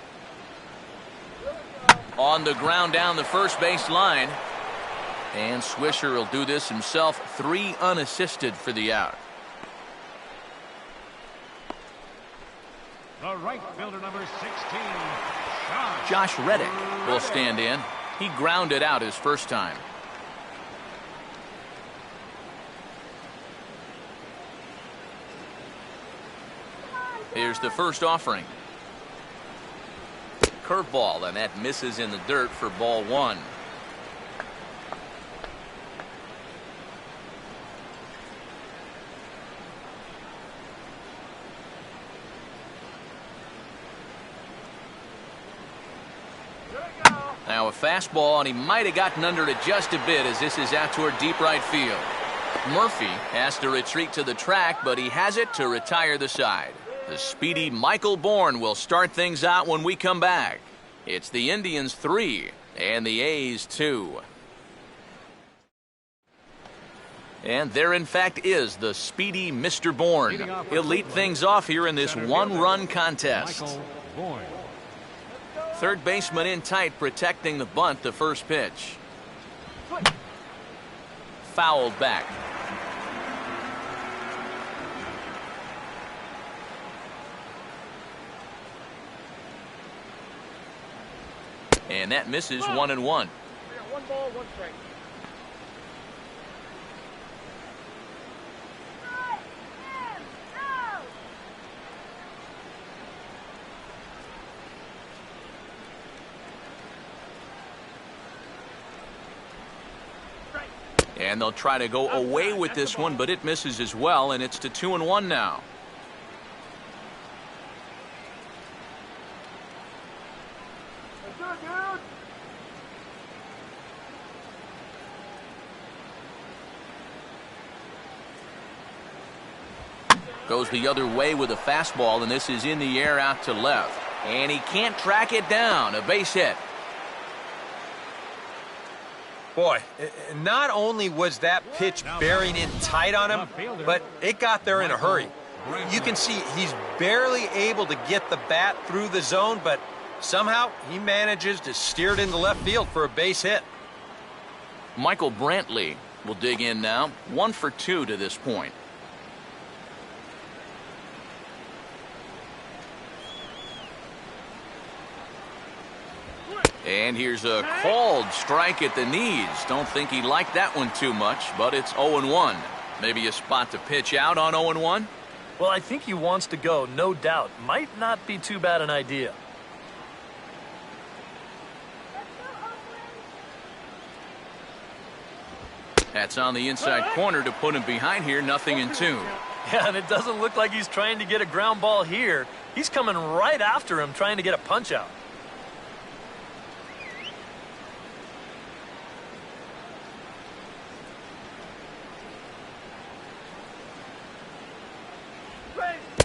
[SPEAKER 1] On the ground down the first base line. And Swisher will do this himself. 3 unassisted for the out.
[SPEAKER 3] The right fielder, number 16,
[SPEAKER 1] Josh Reddick will stand in. He grounded out his first time. Here's the first offering. Curveball, and that misses in the dirt for ball 1. Now a fastball, and he might have gotten under it just a bit as this is out toward deep right field. Murphy has to retreat to the track, but he has it to retire the side. The speedy Michael Bourne will start things out when we come back. It's the Indians 3 and the A's 2. And there, in fact, is the speedy Mr. Bourne. He'll lead things off here in this one-run contest.
[SPEAKER 3] Michael Bourne.
[SPEAKER 1] Third baseman in tight, protecting the bunt, the first pitch. Fouled back. And that misses 1-1.
[SPEAKER 5] We got 1 ball, 1 strike.
[SPEAKER 1] And they'll try to go away with this one, but it misses as well, and it's to 2-1 now.
[SPEAKER 5] That's good, dude.
[SPEAKER 1] Goes the other way with a fastball, and this is in the air out to left. And he can't track it down. A base hit.
[SPEAKER 2] Boy, not only was that pitch bearing in tight on him, but it got there in a hurry. You can see he's barely able to get the bat through the zone, but somehow he manages to steer it into left field for a base hit.
[SPEAKER 1] Michael Brantley will dig in now. 1 for 2 to this point. And here's a called strike at the knees. Don't think he liked that one too much, but it's 0-1. Maybe a spot to pitch out on 0-1?
[SPEAKER 4] Well, I think he wants to go, no doubt. Might not be too bad an idea.
[SPEAKER 1] That's on the inside corner to put him behind here. 0-2.
[SPEAKER 4] Yeah, and it doesn't look like he's trying to get a ground ball here. He's coming right after him, trying to get a punch out.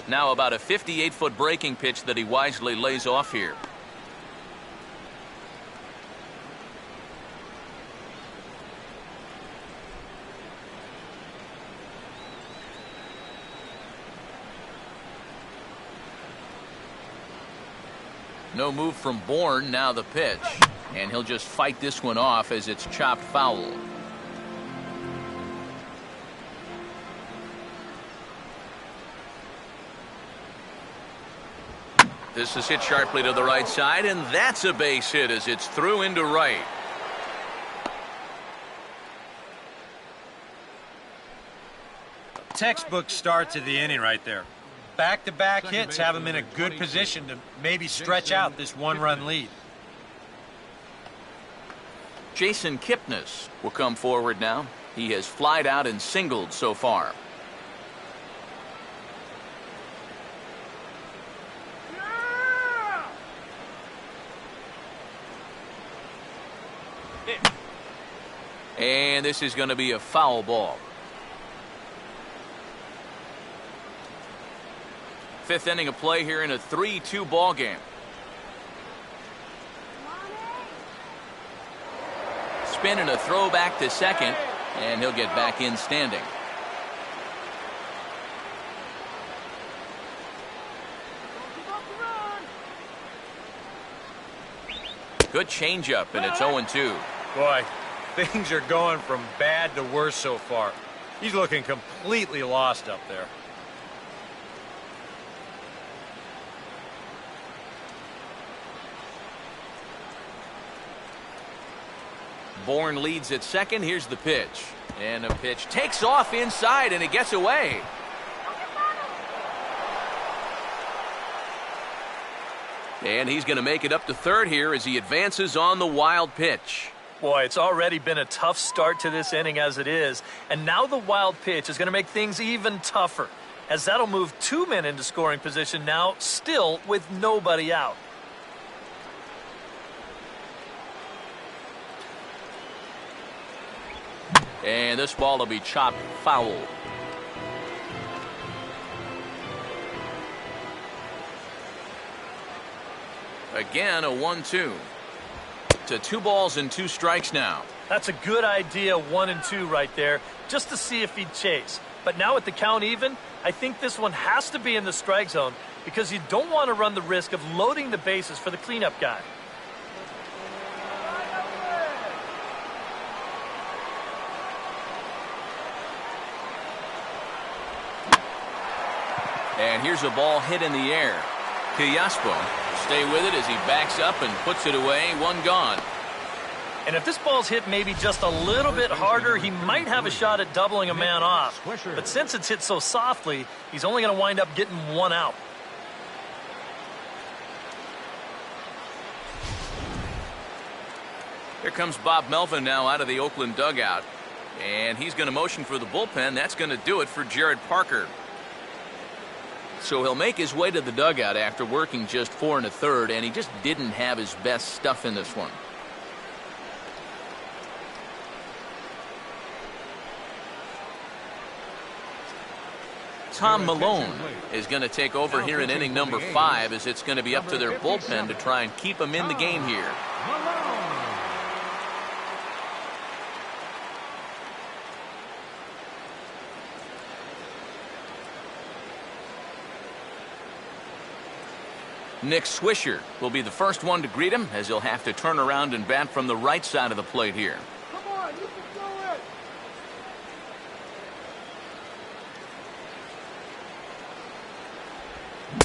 [SPEAKER 1] Now about a 58-foot breaking pitch that he wisely lays off here. No move from Bourne. Now the pitch. And he'll just fight this one off as it's chopped foul. This is hit sharply to the right side, and that's a base hit as it's through into right.
[SPEAKER 2] Textbook start to the inning right there. Back-to-back hits have him in a good position to maybe stretch out this 1-run lead.
[SPEAKER 1] Jason Kipnis will come forward now. He has flied out and singled so far. And this is going to be a foul ball. Fifth inning of play here in a 3-2 ball game. Spin and a throw back to second, and he'll get back in standing. Good changeup, and it's 0-2.
[SPEAKER 2] Boy, things are going from bad to worse so far. He's looking completely lost up there.
[SPEAKER 1] Bourne leads at second. Here's the pitch. And a pitch takes off inside, and it gets away. And he's going to make it up to third here as he advances on the wild pitch.
[SPEAKER 4] Boy, it's already been a tough start to this inning as it is. And now the wild pitch is going to make things even tougher, as that'll move 2 men into scoring position now, still with nobody out.
[SPEAKER 1] And this ball will be chopped foul. Again, a 1-2. To 2 balls and 2 strikes now.
[SPEAKER 4] That's a good idea, 1 and 2 right there, just to see if he'd chase. But now with the count even, I think this one has to be in the strike zone because you don't want to run the risk of loading the bases for the cleanup guy.
[SPEAKER 1] And here's a ball hit in the air. Killaspo will stay with it as he backs up and puts it away. 1 gone.
[SPEAKER 4] And if this ball's hit maybe just a little bit harder, he might have a shot at doubling a man off. But since it's hit so softly, he's only going to wind up getting 1 out.
[SPEAKER 1] Here comes Bob Melvin now out of the Oakland dugout. And he's going to motion for the bullpen. That's going to do it for Jared Parker. So he'll make his way to the dugout after working just 4 1/3, and he just didn't have his best stuff in this one. Tom Malone is going to take over here in inning number 5 as it's going to be up to their bullpen to try and keep him in the game here. Nick Swisher will be the first one to greet him as he'll have to turn around and bat from the right side of the plate here.
[SPEAKER 5] Come on, you can do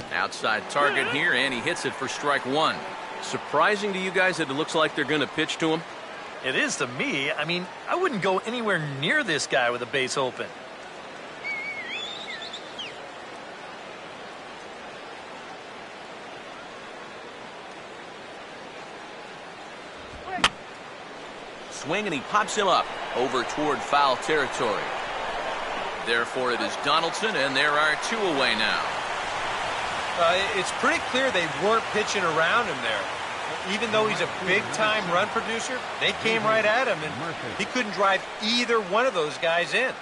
[SPEAKER 5] it.
[SPEAKER 1] Outside target here, and he hits it for strike 1. Surprising to you guys that it looks like they're going to pitch to him?
[SPEAKER 4] It is to me. I mean, I wouldn't go anywhere near this guy with a base open.
[SPEAKER 1] Swing, and he pops him up over toward foul territory. Therefore, it is Donaldson, and there are 2 away now.
[SPEAKER 2] It's pretty clear they weren't pitching around him there. Even though he's a big-time run producer, they came right at him, and he couldn't drive either one of those guys in.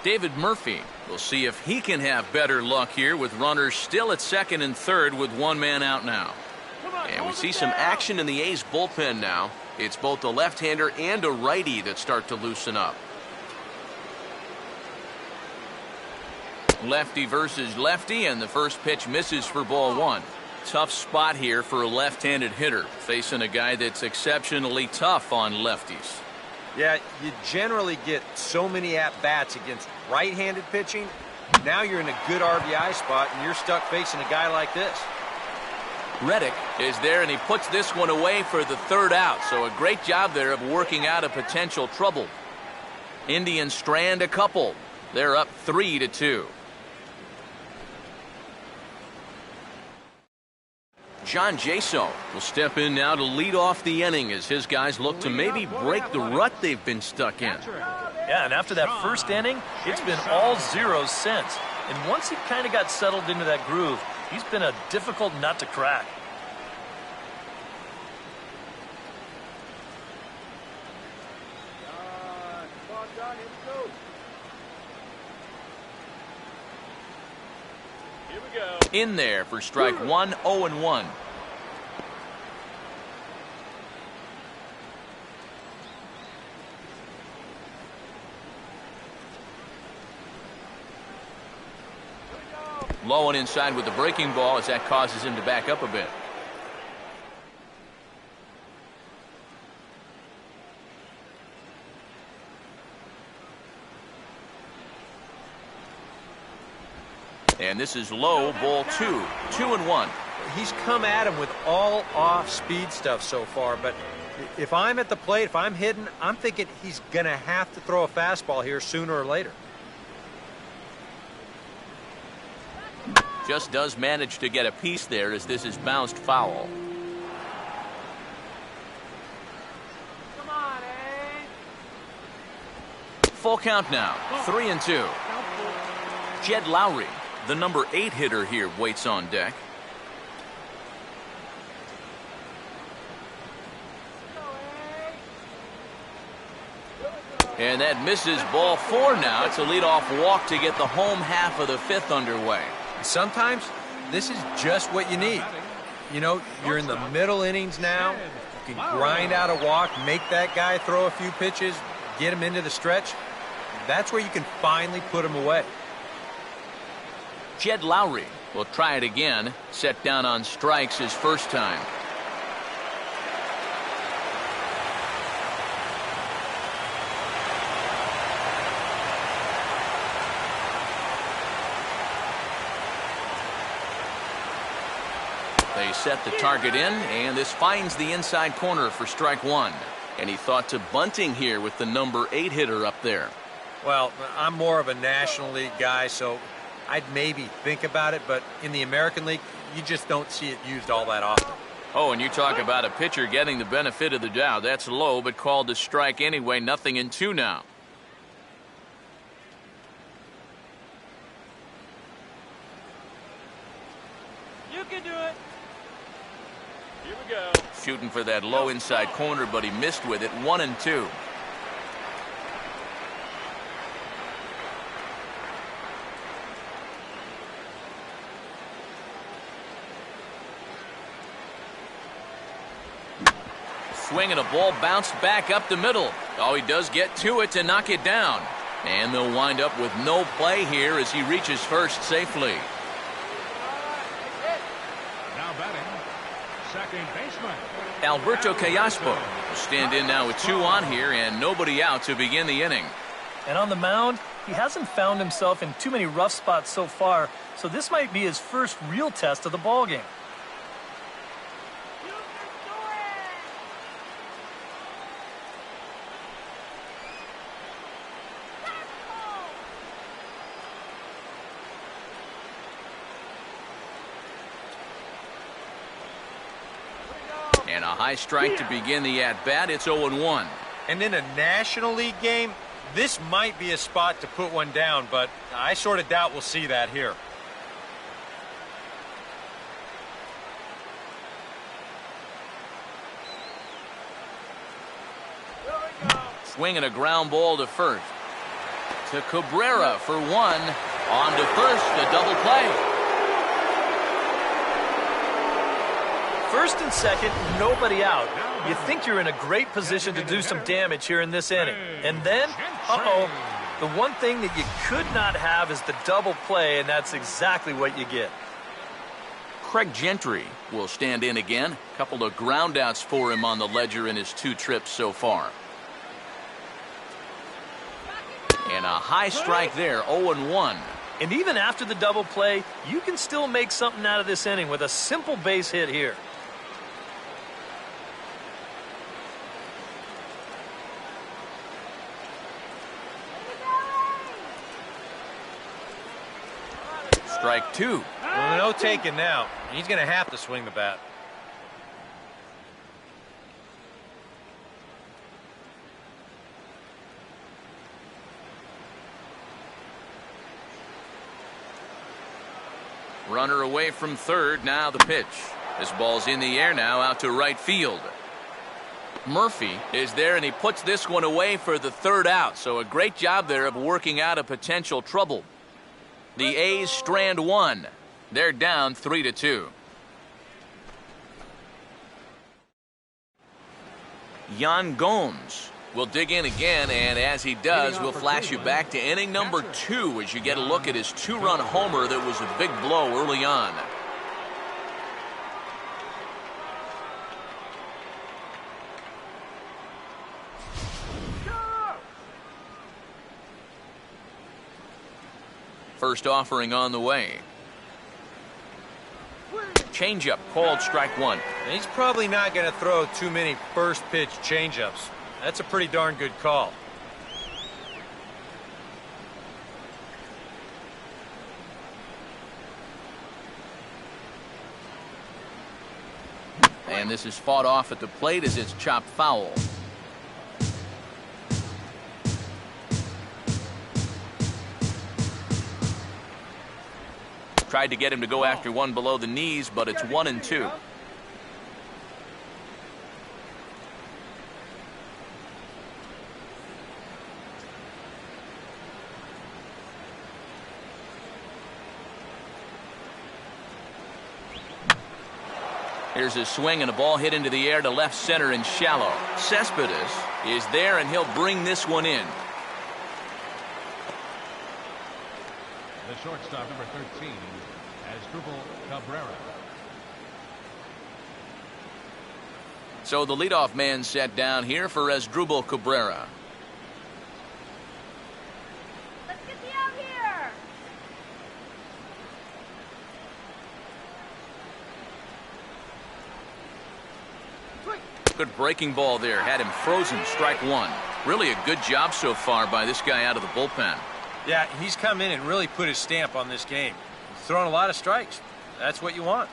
[SPEAKER 1] David Murphy will see if he can have better luck here with runners still at second and third with 1 man out now. And we see some action in the A's bullpen now. It's both a left-hander and a righty that start to loosen up. Lefty versus lefty, and the first pitch misses for ball 1. Tough spot here for a left-handed hitter, facing a guy that's exceptionally tough on lefties.
[SPEAKER 2] Yeah, you generally get so many at-bats against right-handed pitching. Now you're in a good RBI spot, and you're stuck facing a guy like this.
[SPEAKER 1] Reddick is there, and he puts this one away for the 3rd out. So a great job there of working out a potential trouble. Indians strand a couple. They're up 3-2. John Jaso will step in now to lead off the inning as his guys look to maybe break the rut they've been stuck in.
[SPEAKER 4] Yeah, and after that first inning, it's been all zeros since. And once he kind of got settled into that groove, he's been a difficult nut to crack.
[SPEAKER 5] Come on, John, here we go.
[SPEAKER 1] In there for strike one, 0-1. Low and inside with the breaking ball as that causes him to back up a bit. And this is low, ball 2, 2-1.
[SPEAKER 2] He's come at him with all off-speed stuff so far, but if I'm at the plate, if I'm hitting, I'm thinking he's going to have to throw a fastball here sooner or later.
[SPEAKER 1] Just does manage to get a piece there as this is bounced foul.
[SPEAKER 5] Come on, eh?
[SPEAKER 1] Full count now, 3-2. Jed Lowry, the number 8 hitter here, waits on deck. And that misses, ball 4 now. It's a leadoff walk to get the home half of the 5th underway.
[SPEAKER 2] Sometimes this is just what you need. You know, you're in the middle innings now. You can grind out a walk, make that guy throw a few pitches, get him into the stretch. That's where you can finally put him away.
[SPEAKER 1] Jed Lowry will try it again. Set down on strikes his first time. They set the target in, and this finds the inside corner for strike 1. And he thought to bunting here with the number 8 hitter up there.
[SPEAKER 2] Well, I'm more of a National League guy, so I'd maybe think about it, but in the American League, you just don't see it used all that often.
[SPEAKER 1] Oh, and you talk about a pitcher getting the benefit of the doubt. That's low, but called to strike anyway. 0-2 now.
[SPEAKER 5] You can do it.
[SPEAKER 3] Here we go.
[SPEAKER 1] Shooting for that low inside corner, but he missed with it. 1-2. Swing and a ball bounced back up the middle. Oh, he does get to it to knock it down. And they'll wind up with no play here as he reaches first safely.
[SPEAKER 3] Now batting, second baseman.
[SPEAKER 1] Alberto Callaspo will stand in now with 2 on here and nobody out to begin the inning.
[SPEAKER 4] And on the mound, he hasn't found himself in too many rough spots so far, so this might be his first real test of the ballgame.
[SPEAKER 5] You can do it.
[SPEAKER 1] And a high strike to begin the at-bat. It's 0-1.
[SPEAKER 2] And in a National League game, this might be a spot to put one down, but I sort of doubt we'll see that here.
[SPEAKER 1] Swinging a ground ball to first. To Cabrera for 1. On to first, a double play.
[SPEAKER 4] First and second, nobody out. You think you're in a great position to do some damage here in this inning. And then, the one thing that you could not have is the double play, and that's exactly what you get.
[SPEAKER 1] Craig Gentry will stand in again. A couple of groundouts for him on the ledger in his 2 trips so far. And a high strike there, 0-1.
[SPEAKER 4] And even after the double play, you can still make something out of this inning with a simple base hit here.
[SPEAKER 1] Strike 2.
[SPEAKER 2] Well, no taking now. He's going to have to swing the bat.
[SPEAKER 1] Runner away from third. Now the pitch. This ball's in the air now out to right field. Murphy is there, and he puts this one away for the 3rd out. So a great job there of working out a potential trouble. The A's strand 1. They're down 3-2. Yan Gomes will dig in again, and as he does, we'll flash you back to inning number 2 as you get a look at his 2-run homer that was a big blow early on. First offering on the way. Changeup called strike 1.
[SPEAKER 2] And he's probably not going to throw too many first pitch changeups. That's a pretty darn good call.
[SPEAKER 1] And this is fought off at the plate as it's chopped foul. Tried to get him to go after one below the knees, but it's 1-2. Here's a swing and a ball hit into the air to left center and shallow. Cespedes is there, and he'll bring this one in.
[SPEAKER 3] The shortstop, number 13, Asdrubal Cabrera.
[SPEAKER 1] So the leadoff man set down here for Asdrubal Cabrera.
[SPEAKER 5] Let's get the out here.
[SPEAKER 1] Good breaking ball there. Had him frozen. Strike 1. Really a good job so far by this guy out of the bullpen.
[SPEAKER 2] Yeah, he's come in and really put his stamp on this game. He's thrown a lot of strikes. That's what you want.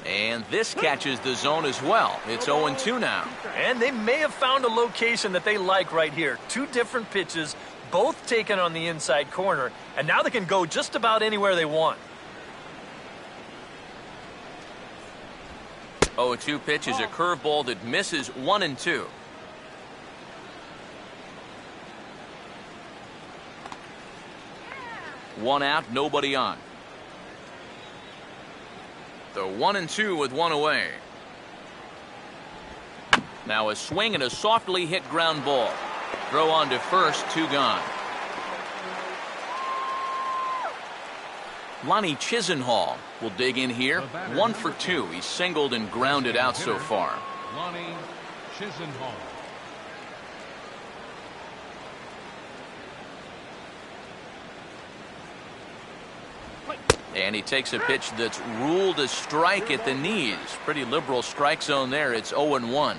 [SPEAKER 1] And this catches the zone as well. It's 0-2 now.
[SPEAKER 4] And they may have found a location that they like right here. 2 different pitches, both taken on the inside corner, and now they can go just about anywhere they want.
[SPEAKER 1] 0-2 pitch is a curveball that misses 1-2. One out, nobody on. The 1-2 with one away. Now a swing and a softly hit ground ball. Throw on to first, 2 gone. Lonnie Chisenhall will dig in here. 1 for 2. He's singled and grounded out so far.
[SPEAKER 3] Lonnie Chisenhall.
[SPEAKER 1] And he takes a pitch that's ruled a strike at the knees. Pretty liberal strike zone there. It's 0-1.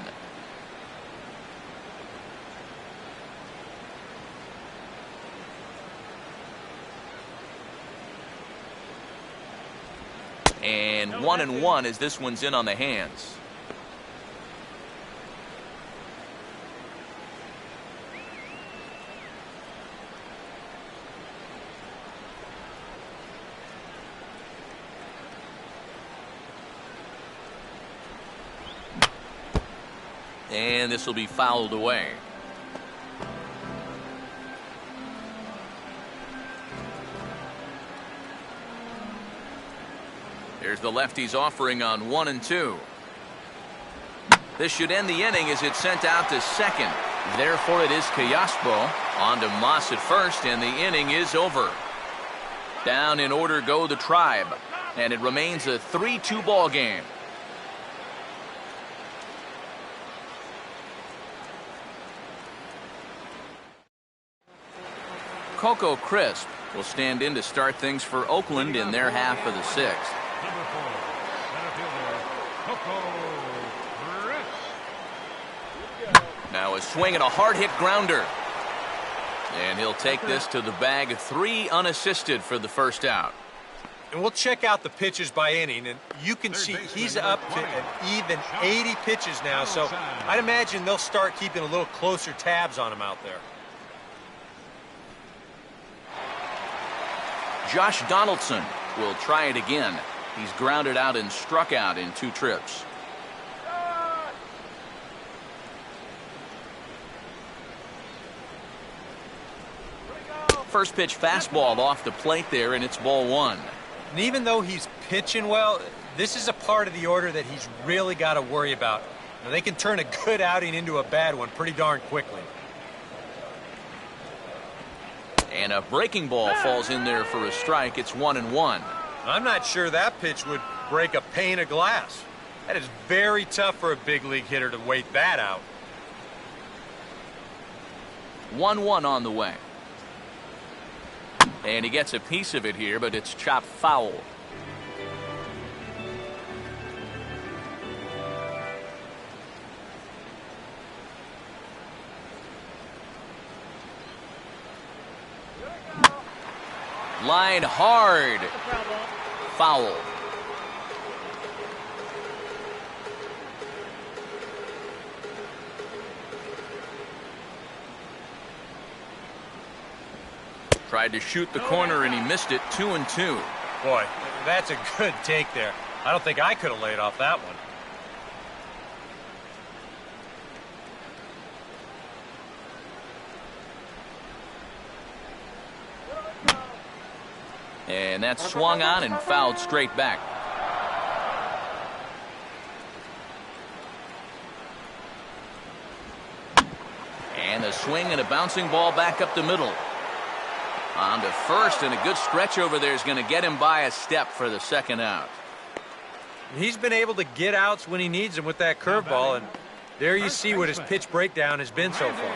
[SPEAKER 1] And 1-1 as this one's in on the hands. And this will be fouled away. Here's the lefty's offering on 1-2. This should end the inning as it's sent out to second. Therefore, it is Callaspo on to Moss at first, and the inning is over. Down in order go the Tribe, and it remains a 3-2 ball game. Coco Crisp will stand in to start things for Oakland in their half of the 6th.
[SPEAKER 3] Number 4, center fielder, Coco Crisp.
[SPEAKER 1] Now a swing and a hard hit grounder. And he'll take this to the bag. 3 unassisted for the first out.
[SPEAKER 2] And we'll check out the pitches by inning, and you can see he's up to an even 80 pitches now, so I'd imagine they'll start keeping a little closer tabs on him out there.
[SPEAKER 1] Josh Donaldson will try it again. He's grounded out and struck out in 2 trips. First pitch fastball off the plate there, and it's ball one.
[SPEAKER 2] And even though he's pitching well, this is a part of the order that he's really got to worry about. Now, they can turn a good outing into a bad one pretty darn quickly.
[SPEAKER 1] And a breaking ball falls in there for a strike. It's 1-1.
[SPEAKER 2] I'm not sure that pitch would break a pane of glass. That is very tough for a big league hitter to wait that out.
[SPEAKER 1] 1-1 on the way. And he gets a piece of it here, but it's chopped foul. Line hard. Foul. Tried to shoot the corner and he missed it. 2-2.
[SPEAKER 2] Boy, that's a good take there. I don't think I could have laid off that one.
[SPEAKER 1] And that's swung on and fouled straight back. And a swing and a bouncing ball back up the middle. On to first, and a good stretch over there is going to get him by a step for the second out.
[SPEAKER 2] He's been able to get outs when he needs them with that curveball, and there you see what his pitch breakdown has been so far.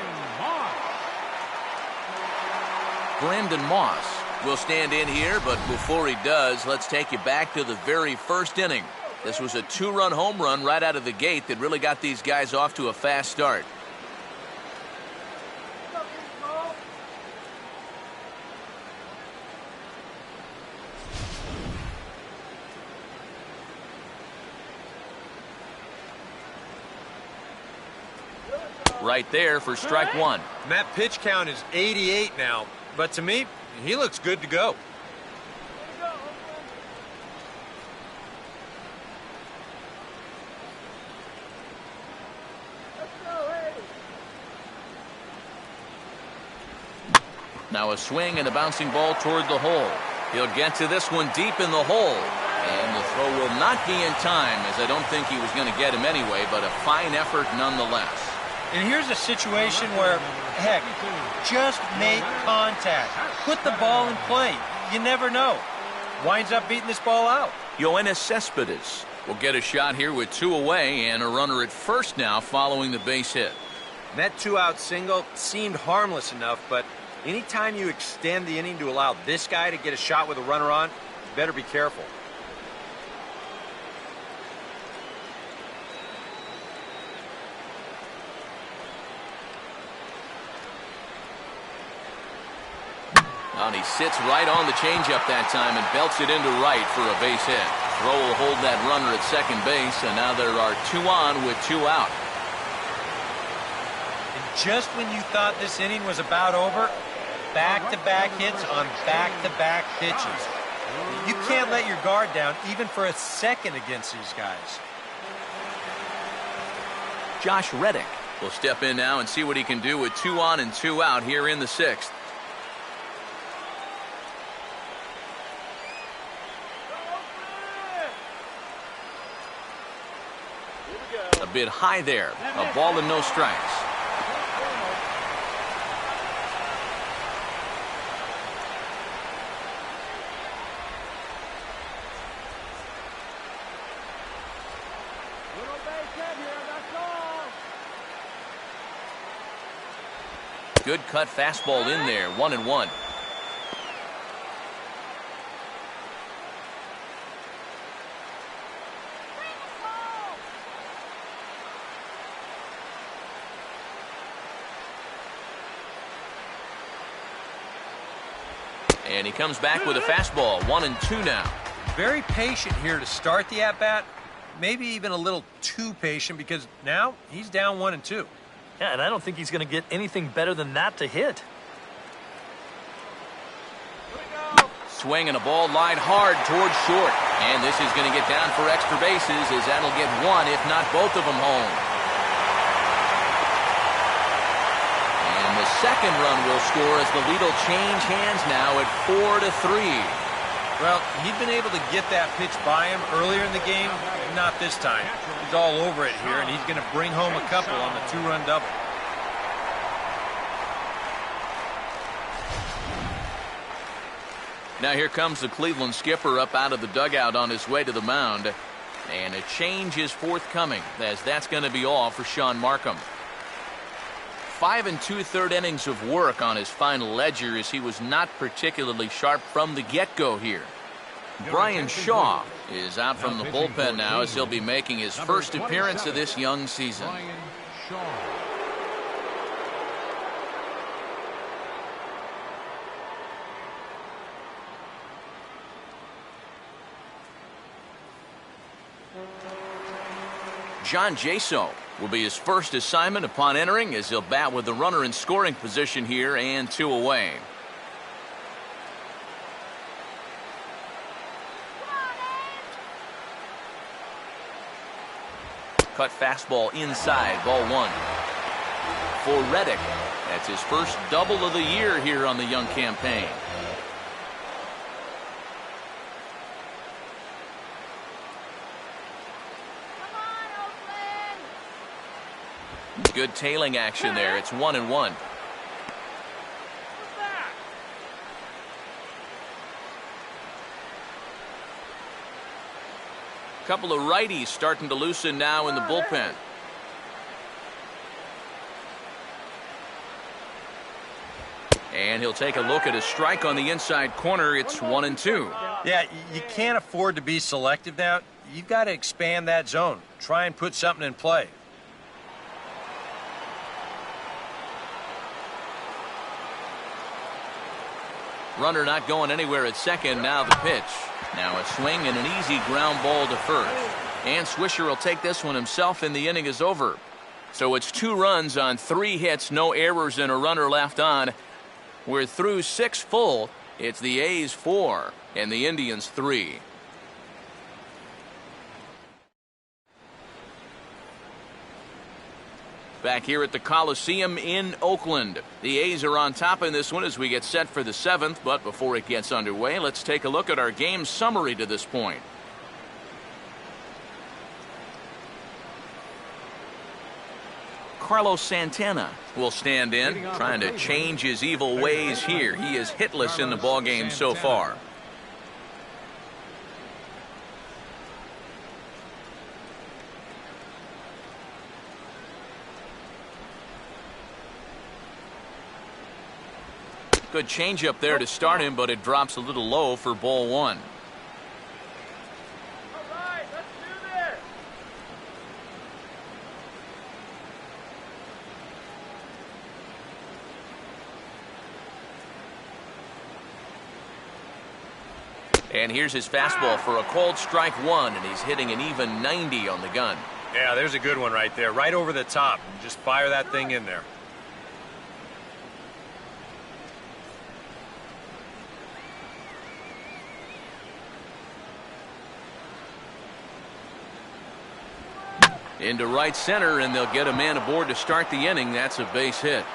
[SPEAKER 1] Brandon Moss will stand in here, but before he does, let's take you back to the very first inning. This was a two-run home run right out of the gate that really got these guys off to a fast start. Right there for strike one.
[SPEAKER 2] And that pitch count is 88 now, but to me, he looks good to go.
[SPEAKER 1] Now a swing and a bouncing ball toward the hole. He'll get to this one deep in the hole. And the throw will not be in time, as I don't think he was going to get him anyway, but a fine effort nonetheless.
[SPEAKER 2] And here's a situation where, heck, just make contact. Put the ball in play. You never know. Winds up beating this ball out.
[SPEAKER 1] Yoenis Cespedes will get a shot here with two away and a runner at first now following the base hit.
[SPEAKER 2] And that two-out single seemed harmless enough, but anytime you extend the inning to allow this guy to get a shot with a runner on, you better be careful.
[SPEAKER 1] And he sits right on the changeup that time and belts it into right for a base hit. Throw will hold that runner at second base, and now there are two on with two out.
[SPEAKER 2] And just when you thought this inning was about over, back-to-back hits on back-to-back pitches. You can't let your guard down even for a second against these guys.
[SPEAKER 1] Josh Reddick will step in now and see what he can do with two on and two out here in the sixth. A bit high there. A ball and no strikes. Good cut fastball in there. 1-1. And he comes back with a fastball. 1-2 now.
[SPEAKER 2] Very patient here to start the at-bat. Maybe even a little too patient, because now he's down 1-2.
[SPEAKER 4] Yeah, and I don't think he's going to get anything better than that to hit.
[SPEAKER 1] Swing and a ball lined hard towards short. And this is going to get down for extra bases, as that'll get one, if not both of them home. And the second run will score as the lead will change hands now at 4-3.
[SPEAKER 2] Well, he'd been able to get that pitch by him earlier in the game, not this time. He's all over it here, and he's going to bring home a couple on the two-run double.
[SPEAKER 1] Now here comes the Cleveland skipper up out of the dugout on his way to the mound. And a change is forthcoming, as that's going to be all for Sean Markham. 5 2/3 innings of work on his final ledger, as he was not particularly sharp from the get-go here. Brian Shaw is out from the bullpen now, as he'll be making his first appearance of this young season.
[SPEAKER 3] Brian Shaw.
[SPEAKER 1] John Jaso will be his first assignment upon entering, as he'll bat with the runner in scoring position here and 2 away. Cut fastball inside, ball 1. For Reddick, that's his first double of the year here on the young campaign. Good tailing action there. It's 1-1. Couple of righties starting to loosen now in the bullpen. And he'll take a look at a strike on the inside corner. It's 1-2.
[SPEAKER 2] Yeah, you can't afford to be selective now. You've got to expand that zone. Try and put something in play.
[SPEAKER 1] Runner not going anywhere at second. Now the pitch. Now a swing and an easy ground ball to first. And Swisher will take this one himself, and the inning is over. So it's 2 runs on 3 hits, no errors, and a runner left on. We're through 6 full. It's the A's 4 and the Indians 3. Back here at the Coliseum in Oakland. The A's are on top in this one as we get set for the 7th, but before it gets underway, let's take a look at our game summary to this point. Carlos Santana will stand in, trying to change his evil ways here. He is hitless in the ballgame so far. Good changeup there to start him, but it drops a little low for ball 1.
[SPEAKER 5] All right, let's do this.
[SPEAKER 1] And here's his fastball for a called strike 1, and he's hitting an even 90 on the gun.
[SPEAKER 2] Yeah, there's a good one right there, right over the top. Just fire that thing in there.
[SPEAKER 1] Into right center, and they'll get a man aboard to start the inning. That's a base hit.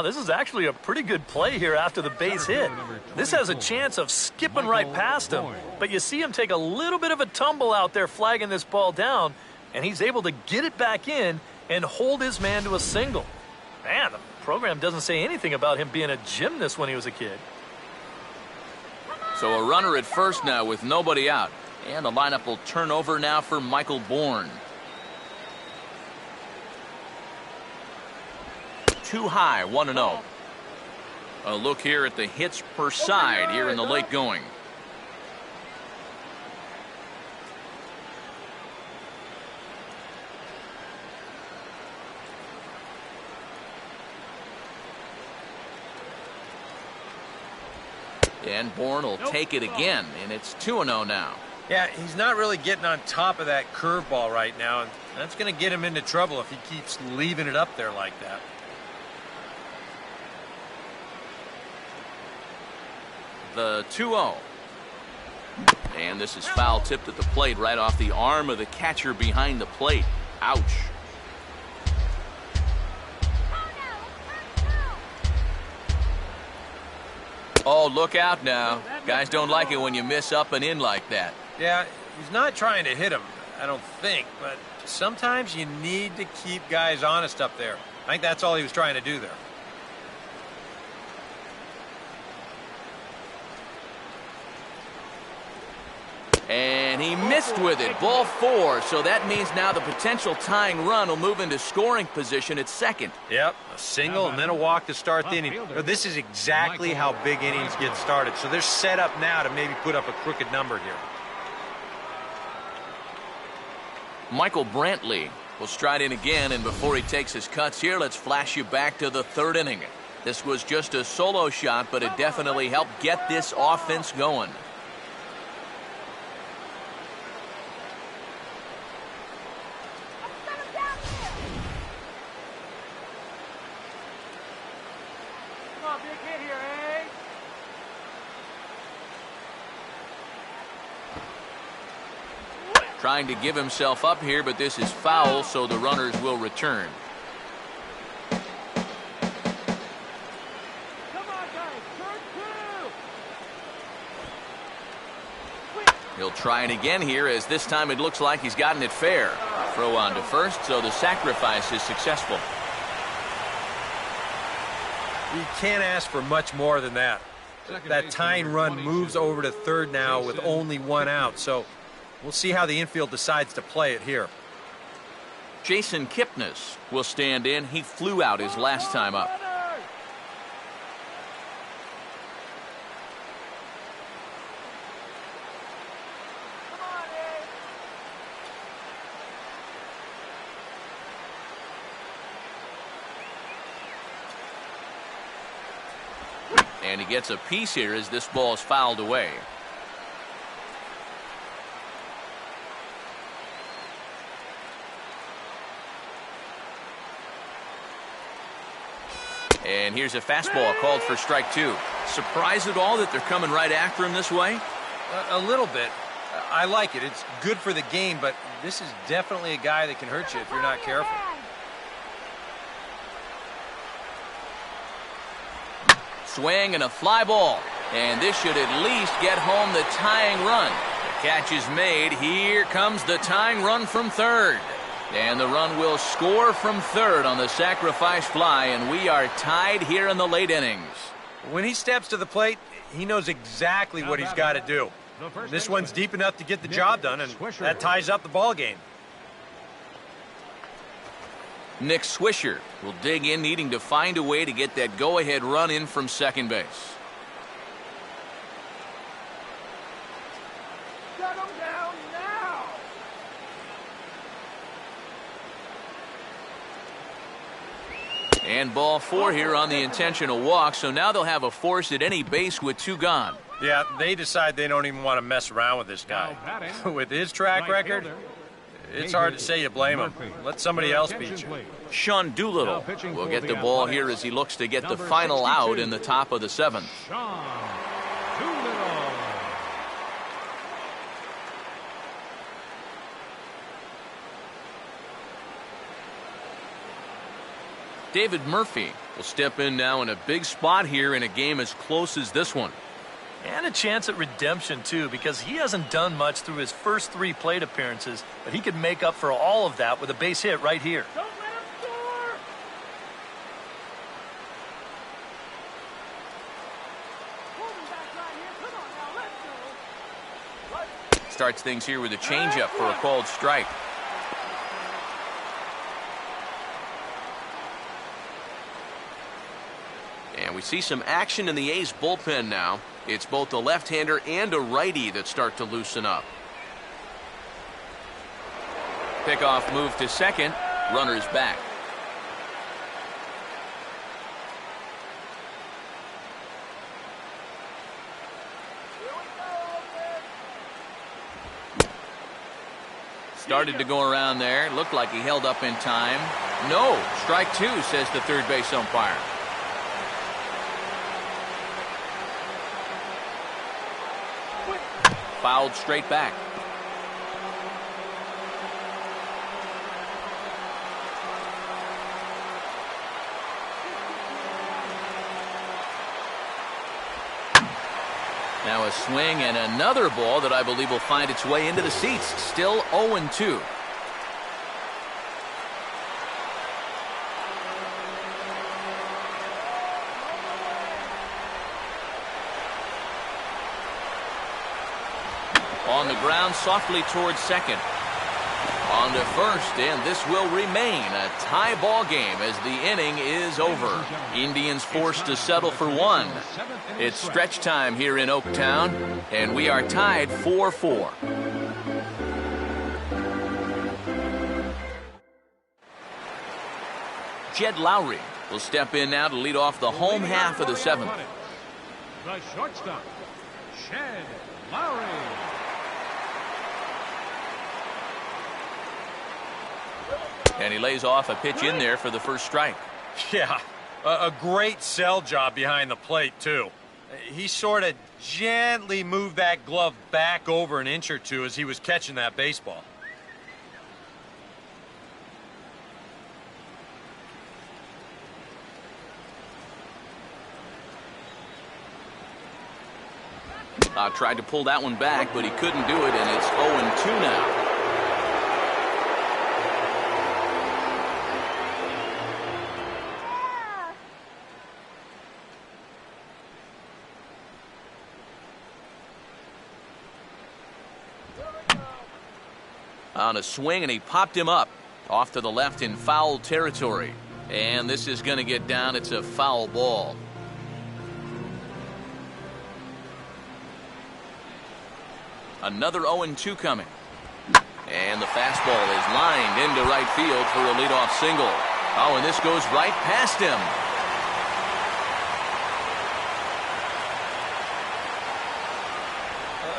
[SPEAKER 4] This is actually a pretty good play here after the base hit. This has a chance of skipping right past him, but you see him take a little bit of a tumble out there flagging this ball down, and he's able to get it back in and hold his man to a single. Man, the program doesn't say anything about him being a gymnast when he was a kid.
[SPEAKER 1] So a runner at first now with nobody out, and the lineup will turn over now for Michael Bourne. Too high, 1-0. A look here at the hits per side here in the late going. And Bourne will take it again, and it's 2-0 now.
[SPEAKER 2] Yeah, he's not really getting on top of that curveball right now, and that's going to get him into trouble if he keeps leaving it up there like that.
[SPEAKER 1] The 2-0. And this is foul tipped at the plate right off the arm of the catcher behind the plate. Ouch. Oh, look out now. Guys don't like it when you miss up and in like that.
[SPEAKER 2] Yeah, he's not trying to hit him, I don't think, but sometimes you need to keep guys honest up there. I think that's all he was trying to do there.
[SPEAKER 1] And he missed with it. Ball 4. So that means now the potential tying run will move into scoring position at second.
[SPEAKER 2] Yep, a single and then a walk to start the inning. This is exactly how big innings get started. So they're set up now to maybe put up a crooked number here.
[SPEAKER 1] Michael Brantley will stride in again, and before he takes his cuts here, let's flash you back to the third inning. This was just a solo shot, but it definitely helped get this offense going. Trying to give himself up here, but this is foul, so the runners will return. He'll try it again here, as this time it looks like he's gotten it fair. Throw on to first, so the sacrifice is successful.
[SPEAKER 2] You can't ask for much more than that. That tying run moves over to third now with only one out, so we'll see how the infield decides to play it here.
[SPEAKER 1] Jason Kipnis will stand in. He flew out his last time up. And he gets a piece here as this ball is fouled away. And here's a fastball called for strike 2. Surprised at all that they're coming right after him this way?
[SPEAKER 2] A little bit. I like it. It's good for the game, but this is definitely a guy that can hurt you if you're not careful.
[SPEAKER 1] Swing and a fly ball. And this should at least get home the tying run. The catch is made. Here comes the tying run from third. And the run will score from third on the sacrifice fly, and we are tied here in the late innings.
[SPEAKER 2] When he steps to the plate, he knows exactly what he's got to do. This one's deep enough to get the job done, and that ties up the ball game.
[SPEAKER 1] Nick Swisher will dig in, needing to find a way to get that go-ahead run in from second base.
[SPEAKER 5] Shut him down now!
[SPEAKER 1] And ball 4 here on the intentional walk, so now they'll have a force at any base with 2 gone.
[SPEAKER 2] Yeah, they decide they don't even want to mess around with this guy. With his track record, it's hard to say you blame him. Let somebody else beat you.
[SPEAKER 1] Sean Doolittle will get the ball here as he looks to get the final out in the top of the 7th.
[SPEAKER 3] Sean Doolittle.
[SPEAKER 1] David Murphy will step in now in a big spot here in a game as close as this one.
[SPEAKER 4] And a chance at redemption, too, because he hasn't done much through his first 3 plate appearances, but he could make up for all of that with a base hit right here.
[SPEAKER 5] Don't let him score! Pull him back right here. Come on now, let's go.
[SPEAKER 1] Starts things here with a changeup for a called strike. And we see some action in the A's bullpen now. It's both a left-hander and a righty that start to loosen up. Pickoff move to second. Runners back. Started to go around there. Looked like he held up in time. No. Strike 2, says the third base umpire. fouled straight back. Now a swing and another ball that I believe will find its way into the seats. Still 0-2. On the ground softly towards second. On to first, and this will remain a tie ball game as the inning is over. Indians forced to settle for one. It's stretch time here in Oaktown, and we are tied 4-4. Jed Lowry will step in now to lead off the home half of the seventh.
[SPEAKER 3] The shortstop, Jed Lowry.
[SPEAKER 1] And he lays off a pitch in there for the first strike.
[SPEAKER 2] Yeah, a great sell job behind the plate, too. He sort of gently moved that glove back over an inch or two as he was catching that baseball.
[SPEAKER 1] Tried to pull that one back, but he couldn't do it, and it's 0-2 now. On a swing, and he popped him up off to the left in foul territory. And this is going to get down. It's a foul ball. Another 0-2 coming. And the fastball is lined into right field for a leadoff single. Oh, and this goes right past him.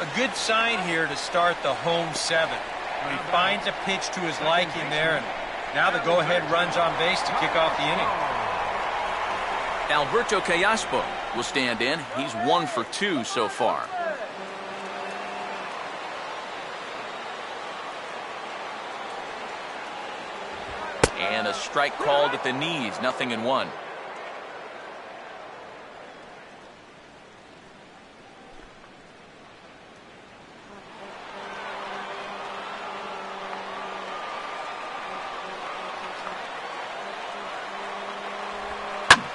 [SPEAKER 2] A good sign here to start the home seventh. He finds a pitch to his liking there, and now the go-ahead runs on base to kick off the inning.
[SPEAKER 1] Alberto Callaspo will stand in. He's 1 for 2 so far. And a strike called at the knees, 0-1.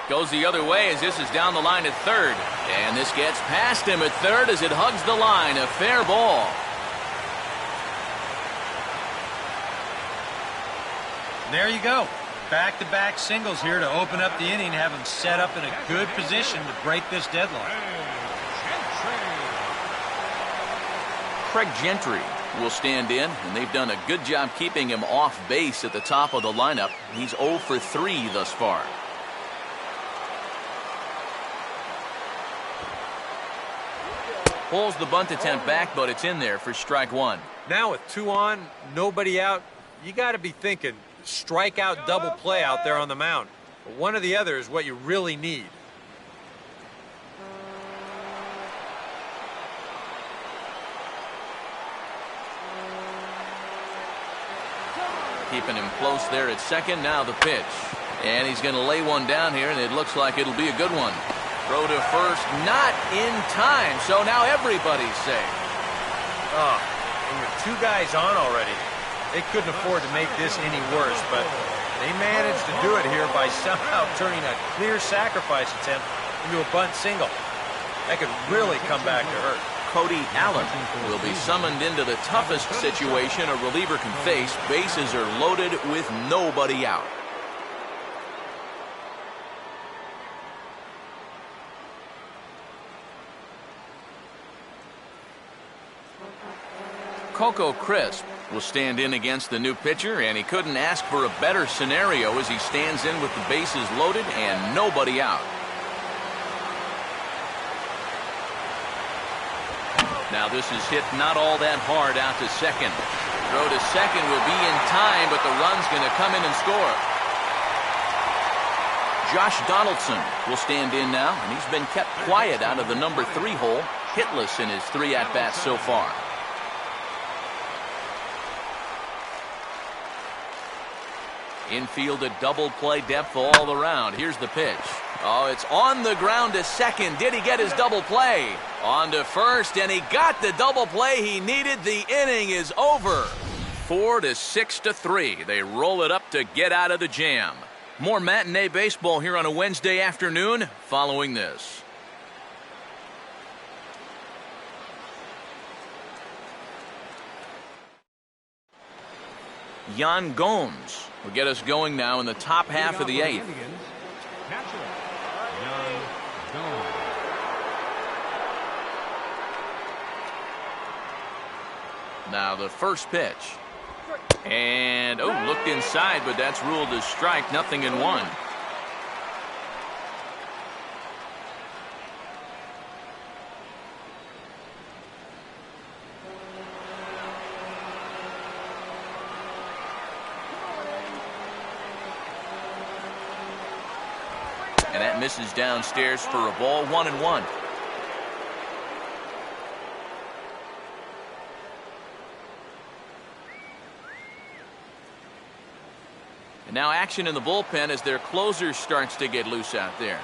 [SPEAKER 1] Goes the other way as this is down the line at third. And this gets past him at third as it hugs the line. A fair ball.
[SPEAKER 2] There you go. Back-to-back singles here to open up the inning, have him set up in a good position to break this deadline.
[SPEAKER 1] Craig Gentry will stand in, and they've done a good job keeping him off base at the top of the lineup. He's 0 for 3 thus far. Pulls the bunt attempt back, but it's in there for strike one.
[SPEAKER 2] Now with 2 on, nobody out, you got to be thinking strikeout double play out there on the mound. But one or the other is what you really need.
[SPEAKER 1] Keeping him close there at second. Now the pitch. And he's going to lay one down here, and it looks like it'll be a good one. Throw to first, not in time, so now everybody's safe.
[SPEAKER 2] Oh, and with 2 guys on already, they couldn't afford to make this any worse, but they managed to do it here by somehow turning a clear sacrifice attempt into a bunt single. That could really come back to hurt.
[SPEAKER 1] Cody Allen will be summoned into the toughest situation a reliever can face. Bases are loaded with nobody out. Coco Crisp will stand in against the new pitcher, and he couldn't ask for a better scenario as he stands in with the bases loaded and nobody out. Now this is hit not all that hard out to second. Throw to second will be in time, but the run's going to come in and score. Josh Donaldson will stand in now, and he's been kept quiet out of the number 3 hole. hitless in his 3 at-bats so far. Infield a double play depth all around. Here's the pitch. Oh, it's on the ground to second. Did he get his double play? On to first, and he got the double play he needed. The inning is over. 4-6-3. They roll it up to get out of the jam. More matinee baseball here on a Wednesday afternoon following this. Yan Gomes will get us going now in the top half of the 8th. Now the first pitch. And, looked inside, but that's ruled a strike, 0-1. And that misses downstairs for a ball, 1-1. And now action in the bullpen as their closer starts to get loose out there.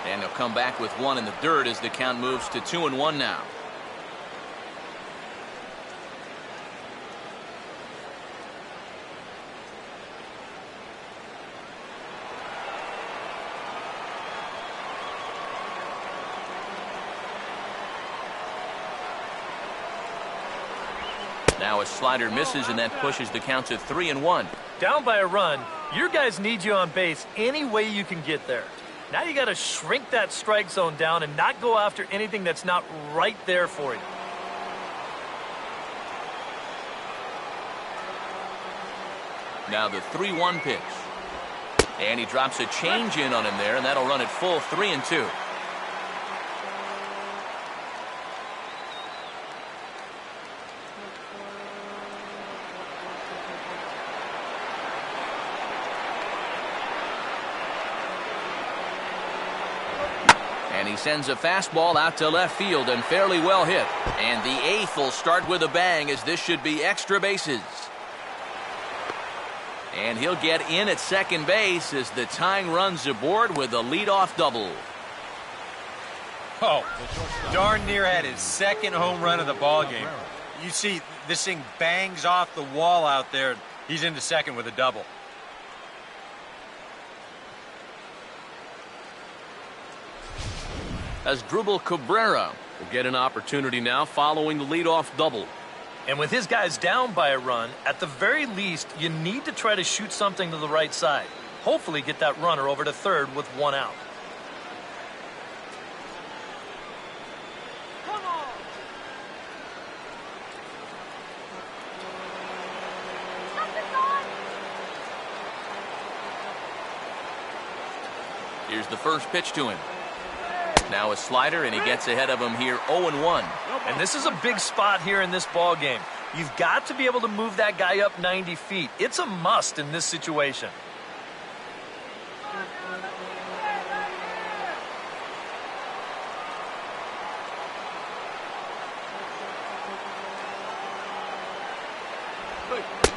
[SPEAKER 1] And they'll come back with one in the dirt as the count moves to 2-1 now. Now a slider misses, and that pushes the count to 3-1.
[SPEAKER 4] Down by a run, your guys need you on base any way you can get there. Now you got to shrink that strike zone down and not go after anything that's not right there for you.
[SPEAKER 1] Now the 3-1 pitch. And he drops a change in on him there, and that'll run it full 3-2. And he sends a fastball out to left field and fairly well hit. And the 8th will start with a bang as this should be extra bases. And he'll get in at second base as the tying run's aboard with a leadoff double.
[SPEAKER 2] Oh, darn near had his second home run of the ball game. You see, this thing bangs off the wall out there. He's into second with a double.
[SPEAKER 1] As Drupal Cabrera will get an opportunity now following the leadoff double.
[SPEAKER 4] And with his guys down by a run, at the very least, you need to try to shoot something to the right side. Hopefully get that runner over to third with one out.
[SPEAKER 5] Come on.
[SPEAKER 1] Here's the first pitch to him. Now a slider, and he gets ahead of him here, 0-1.
[SPEAKER 4] And this is a big spot here in this ball game. You've got to be able to move that guy up 90 feet. It's a must in this situation.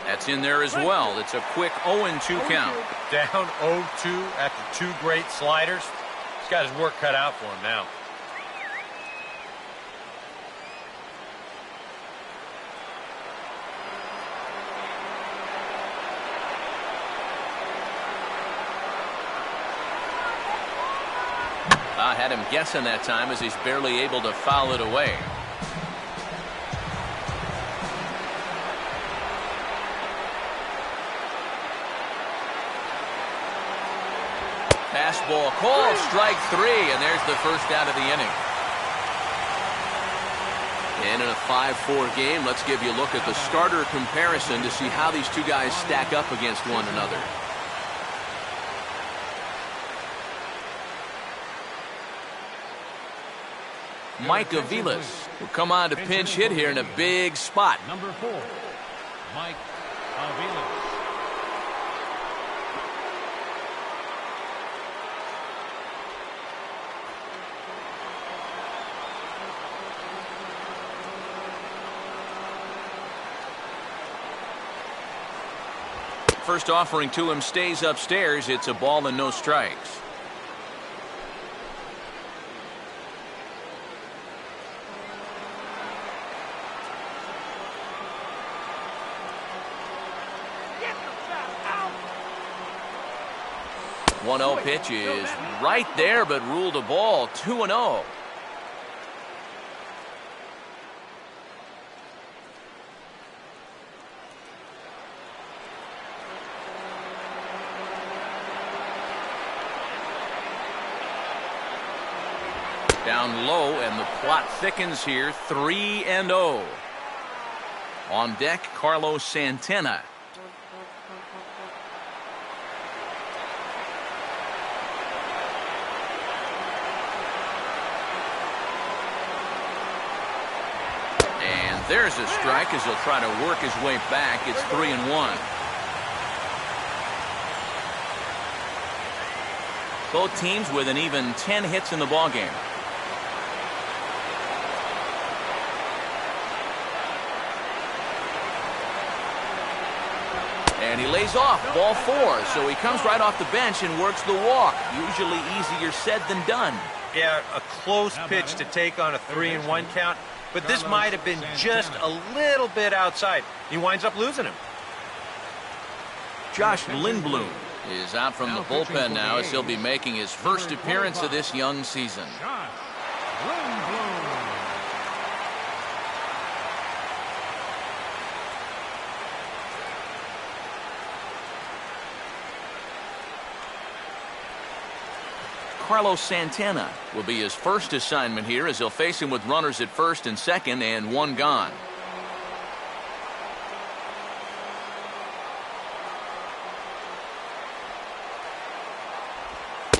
[SPEAKER 1] That's in there as well. It's a quick 0-2 count.
[SPEAKER 2] Down 0-2 after two great sliders. He's got his work cut out for him now.
[SPEAKER 1] I had him guessing that time as he's barely able to foul it away. Fastball called, strike 3, and there's the first out of the inning. And in a 5-4 game, let's give you a look at the starter comparison to see how these two guys stack up against one another. Mike Aviles will come on to pinch hit here in a big spot.
[SPEAKER 3] Number 4, Mike Aviles.
[SPEAKER 1] First offering to him stays upstairs. It's a ball and no strikes.
[SPEAKER 5] Get the foul out.
[SPEAKER 1] 1-0 pitch is right there, but ruled a ball. 2-0. Down low, and the plot thickens here. 3-0. On deck, Carlos Santana. And there's a strike as he'll try to work his way back. It's 3-1. Both teams with an even 10 hits in the ballgame. And he lays off, ball 4, so he comes right off the bench and works the walk. Usually easier said than done.
[SPEAKER 2] Yeah, a close pitch to take on a 3-1 count, but this might have been just a little bit outside. He winds up losing him.
[SPEAKER 1] Josh Lindblom is out from the bullpen now as he'll be making his first appearance of this young season.
[SPEAKER 3] Josh Lindblom.
[SPEAKER 1] Carlos Santana will be his first assignment here as he'll face him with runners at first and second and 1 gone.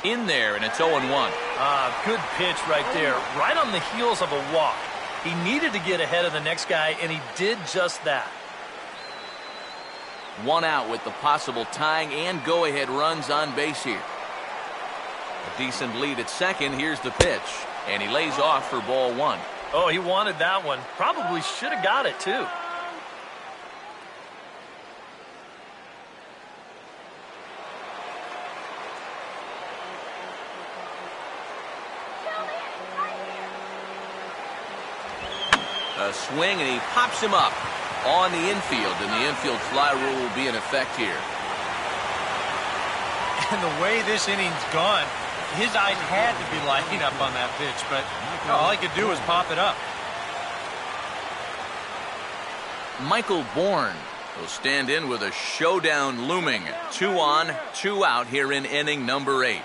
[SPEAKER 1] In there, and it's 0-1.
[SPEAKER 4] Good pitch right there. Right on the heels of a walk. He needed to get ahead of the next guy, and he did just that.
[SPEAKER 1] 1 out with the possible tying and go-ahead runs on base here. A decent lead at second. Here's the pitch, and he lays off for ball 1.
[SPEAKER 4] Oh, he wanted that one. Probably should have got it, too.
[SPEAKER 1] A swing, and he pops him up on the infield, and the infield fly rule will be in effect here.
[SPEAKER 2] And the way this inning's gone, his eyes had to be lighting up on that pitch, but all he could do was pop it up.
[SPEAKER 1] Michael Bourne will stand in with a showdown looming. 2 on, 2 out here in inning number 8.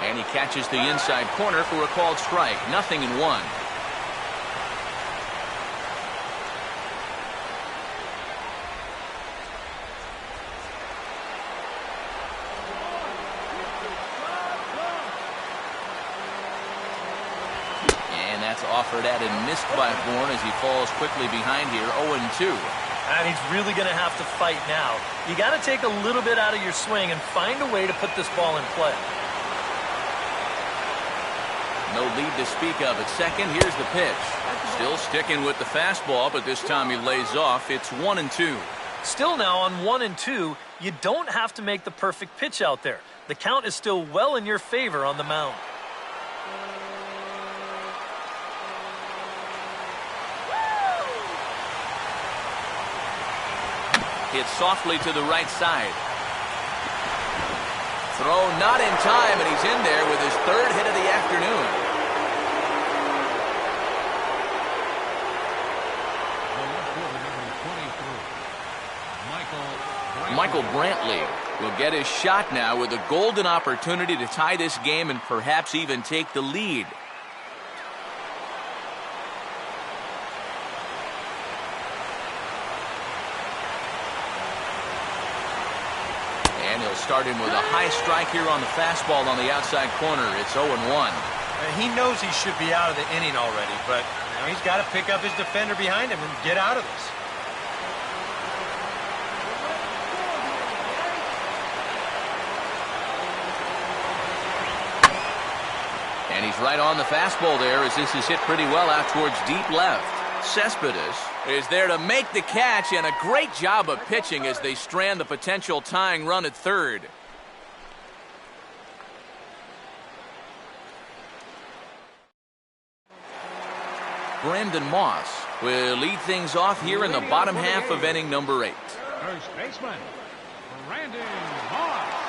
[SPEAKER 1] And he catches the inside corner for a called strike. 0-1. And that's offered at and missed by Bourne as he falls quickly behind here. 0-2.
[SPEAKER 4] And he's really going to have to fight now. You got to take a little bit out of your swing and find a way to put this ball in play.
[SPEAKER 1] No lead to speak of at second. Here's the pitch. Still sticking with the fastball, but this time he lays off. It's 1-2.
[SPEAKER 4] Still now on 1-2, you don't have to make the perfect pitch out there. The count is still well in your favor on the mound.
[SPEAKER 1] Hit softly to the right side. Throw not in time, and he's in there with his 3rd hit of the afternoon. Michael Brantley will get his shot now with a golden opportunity to tie this game and perhaps even take the lead. And he'll start him with a high strike here on the fastball on the outside corner. It's 0-1.
[SPEAKER 2] He knows he should be out of the inning already, but he's got to pick up his defender behind him and get out of this.
[SPEAKER 1] And he's right on the fastball there as this is hit pretty well out towards deep left. Cespedes is there to make the catch, and a great job of pitching as they strand the potential tying run at third. Brandon Moss will lead things off here in the bottom half of inning number 8.
[SPEAKER 3] First baseman, Brandon Moss.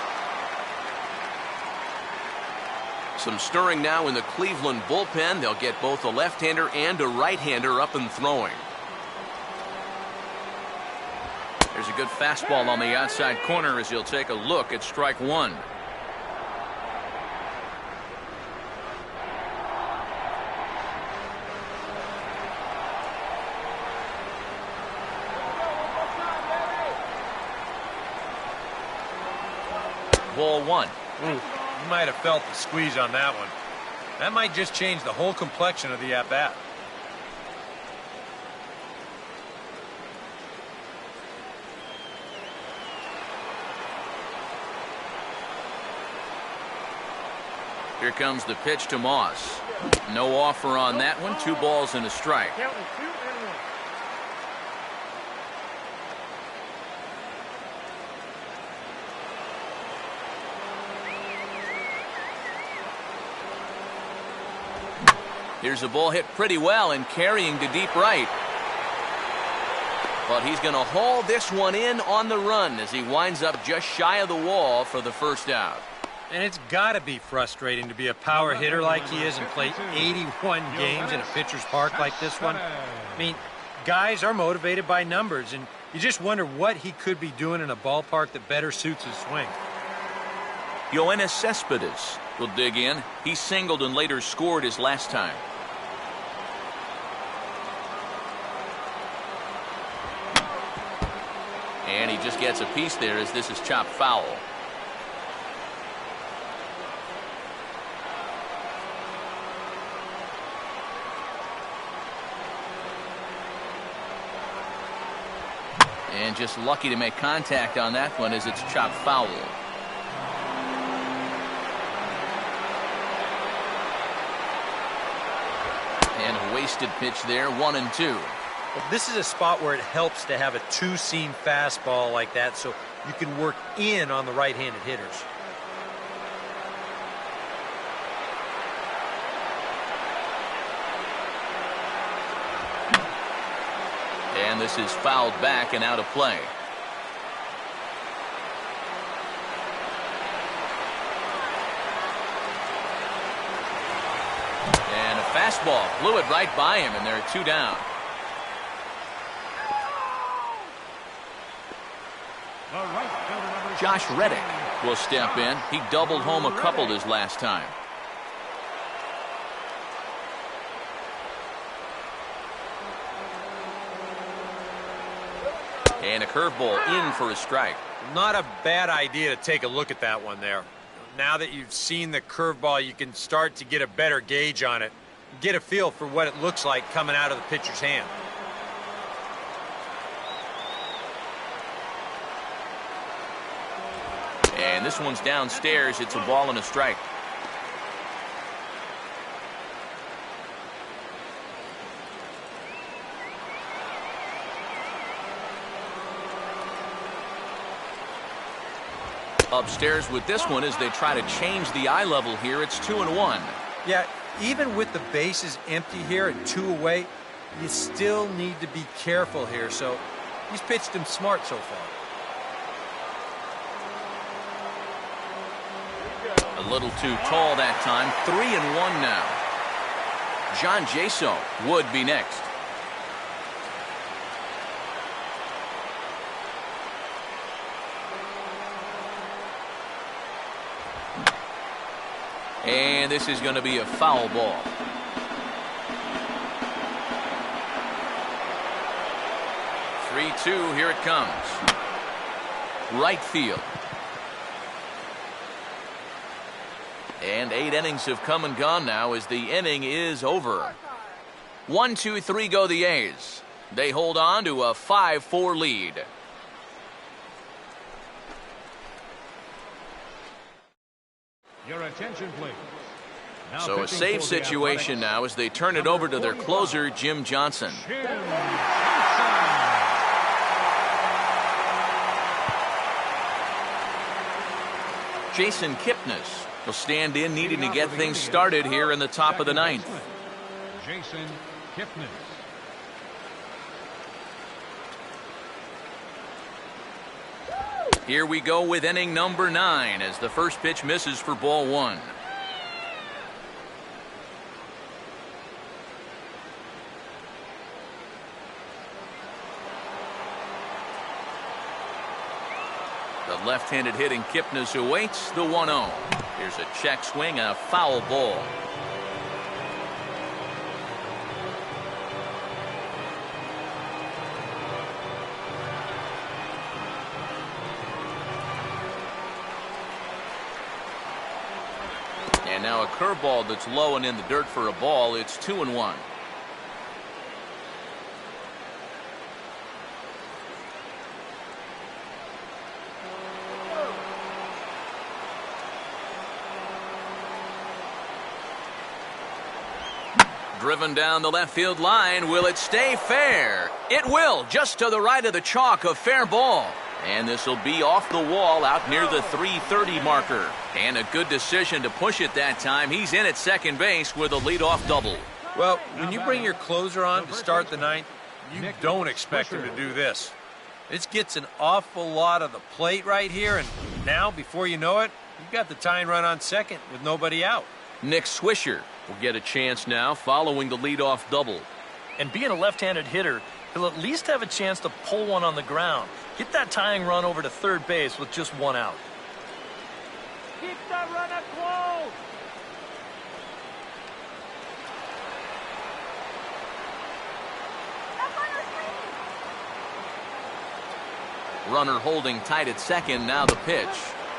[SPEAKER 1] Some stirring now in the Cleveland bullpen. They'll get both a left-hander and a right-hander up and throwing. There's a good fastball on the outside corner as he'll take a look at strike one. Ball one.
[SPEAKER 2] Ooh, you might have felt the squeeze on that one. That might just change the whole complexion of the at-bat.
[SPEAKER 1] Here comes the pitch to Moss. No offer on that one. 2 balls and a strike. Here's a ball hit pretty well and carrying to deep right. But he's going to haul this one in on the run as he winds up just shy of the wall for the first out.
[SPEAKER 2] And it's got to be frustrating to be a power hitter like he is and play 81 games in a pitcher's park like this one. I mean, guys are motivated by numbers, and you just wonder what he could be doing in a ballpark that better suits his swing.
[SPEAKER 1] Yoenis Cespedes will dig in. He singled and later scored his last time. And he just gets a piece there as this is chopped foul. And just lucky to make contact on that one as it's chopped foul. And a wasted pitch there, 1-2.
[SPEAKER 2] Well, this is a spot where it helps to have a two-seam fastball like that so you can work in on the right-handed hitters.
[SPEAKER 1] And this is fouled back and out of play. And a fastball blew it right by him, and there are 2 down. Josh Reddick will step in. He doubled home a couple his last time. And a curveball in for a strike.
[SPEAKER 2] Not a bad idea to take a look at that one there. Now that you've seen the curveball, you can start to get a better gauge on it. Get a feel for what it looks like coming out of the pitcher's hand.
[SPEAKER 1] And this one's downstairs. It's a ball and a strike. Upstairs with this one as they try to change the eye level here. It's 2-1.
[SPEAKER 2] Yeah, even with the bases empty here and 2 away, you still need to be careful here. So he's pitched him smart so far.
[SPEAKER 1] A little too tall that time. 3-1 now. John Jaso would be next. And this is going to be a foul ball. Three-two, here it comes. Right field. And 8 innings have come and gone now as the inning is over. 1, 2, 3 go the A's. They hold on to a 5-4 lead.
[SPEAKER 3] Your attention, please.
[SPEAKER 1] So a safe situation now as they turn it over to their closer, Jim Johnson. Jason Kipnis will stand in, needing to get things started here in the top of the ninth.
[SPEAKER 3] Jason Kipnis.
[SPEAKER 1] Here we go with inning number 9 as the first pitch misses for ball 1. The left-handed hitting Kipnis awaits the 1-0. Here's a check swing and a foul ball. And now a curveball that's low and in the dirt for a ball. It's 2-1. Driven down the left field line. Will it stay fair? It will, just to the right of the chalk, a fair ball. And this will be off the wall out near the 330 marker. And a good decision to push it that time. He's in at second base with a leadoff double.
[SPEAKER 2] Well, when you bring your closer on to start the ninth, you don't expect him to do this. This gets an awful lot of the plate right here, and now, before you know it, you've got the tying run on second with nobody out.
[SPEAKER 1] Nick Swisher will get a chance now following the leadoff double.
[SPEAKER 4] And being a left-handed hitter, he'll at least have a chance to pull one on the ground. Get that tying run over to third base with just one out.
[SPEAKER 5] Keep the runner close.
[SPEAKER 1] Runner holding tight at second. Now the pitch.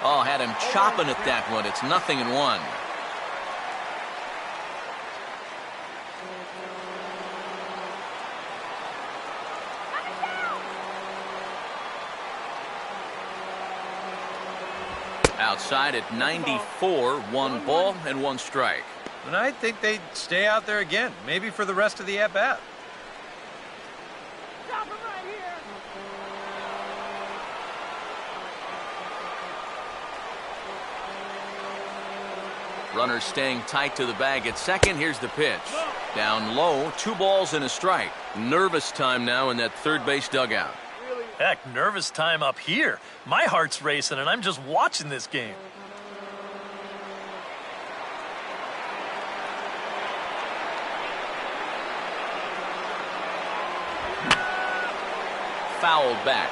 [SPEAKER 1] Oh, had him chopping at that one. It's 0-1. Outside at 94, 1 ball and 1 strike.
[SPEAKER 2] And I think they'd stay out there again, maybe for the rest of the at-bat.
[SPEAKER 5] Stop him right here.
[SPEAKER 1] Runner staying tight to the bag at second. Here's the pitch. Down low, 2 balls and a strike. Nervous time now in that third base dugout.
[SPEAKER 4] Heck, nervous time up here. My heart's racing, and I'm just watching this game.
[SPEAKER 1] Fouled back.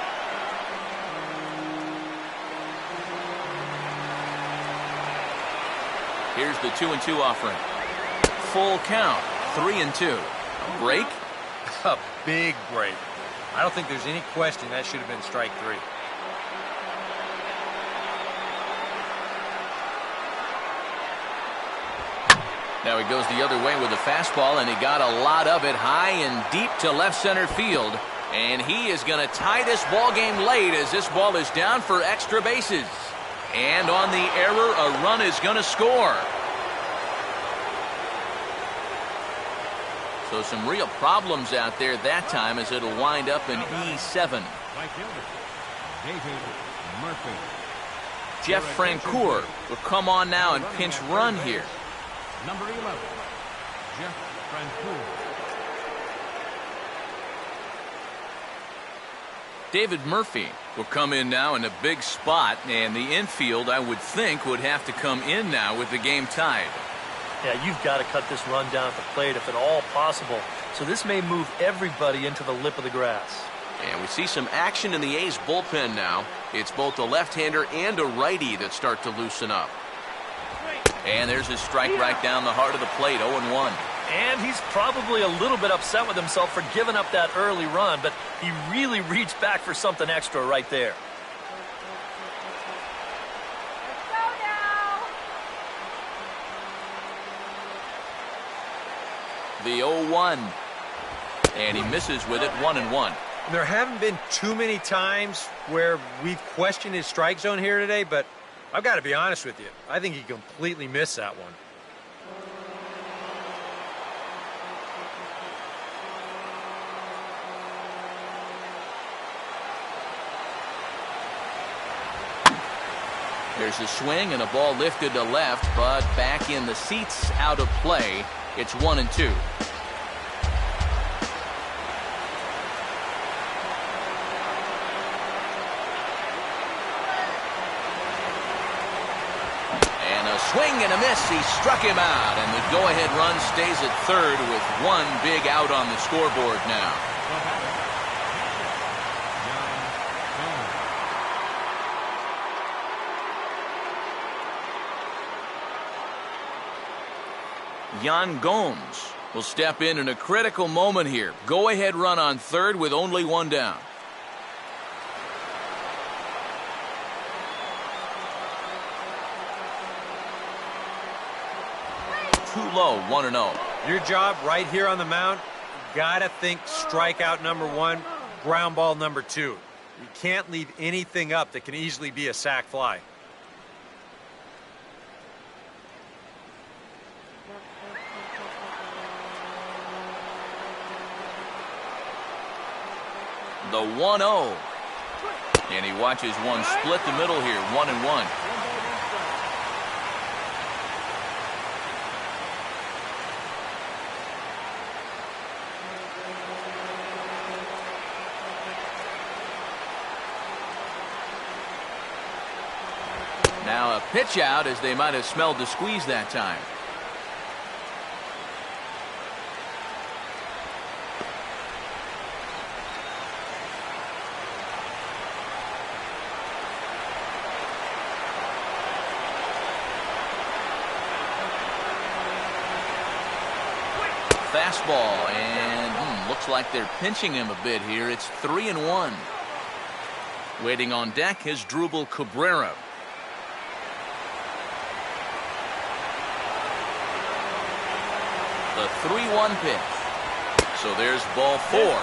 [SPEAKER 1] Here's the 2-2 offering. Full count, 3-2. Break?
[SPEAKER 2] A big break. I don't think there's any question that should have been strike 3.
[SPEAKER 1] Now he goes the other way with the fastball, and he got a lot of it high and deep to left center field. And he is going to tie this ball game late as this ball is down for extra bases. And on the error, a run is going to score. So some real problems out there that time as it'll wind up in E7.
[SPEAKER 3] Right fielder, David Murphy.
[SPEAKER 1] Jeff Francoeur will come on now and pinch run here.
[SPEAKER 3] Number 11, Jeff Francoeur.
[SPEAKER 1] David Murphy will come in now in a big spot, and the infield, I would think, would have to come in now with the game tied.
[SPEAKER 4] Yeah, you've got to cut this run down at the plate if at all possible. So this may move everybody into the lip of the grass.
[SPEAKER 1] And we see some action in the A's bullpen now. It's both a left-hander and a righty that start to loosen up. And there's a strike right down the heart of the plate, 0-1.
[SPEAKER 4] And he's probably a little bit upset with himself for giving up that early run, but he really reached back for something extra right there.
[SPEAKER 5] Let's go now.
[SPEAKER 1] The 0-1. And he misses with it, 1-1.
[SPEAKER 2] There haven't been too many times where we've questioned his strike zone here today, but I've got to be honest with you. I think he completely missed that one.
[SPEAKER 1] There's a swing and a ball lifted to left, but back in the seats, out of play. It's 1-2. And a swing and a miss. He struck him out, and the go-ahead run stays at third with one big out on the scoreboard now. Yan Gomes will step in a critical moment here. Go-ahead run on third with only one down. Too low, 1-0.
[SPEAKER 2] Your job right here on the mound, you gotta think strikeout number one, ground ball number two. You can't leave anything up that can easily be a sac fly.
[SPEAKER 1] The 1-0. And he watches one split the middle here, 1-1. Now a pitch out as they might have smelled the squeeze that time. Fastball, and looks like they're pinching him a bit here. It's 3-1. Waiting on deck is Drupal Cabrera. The 3-1 pitch. So there's ball four.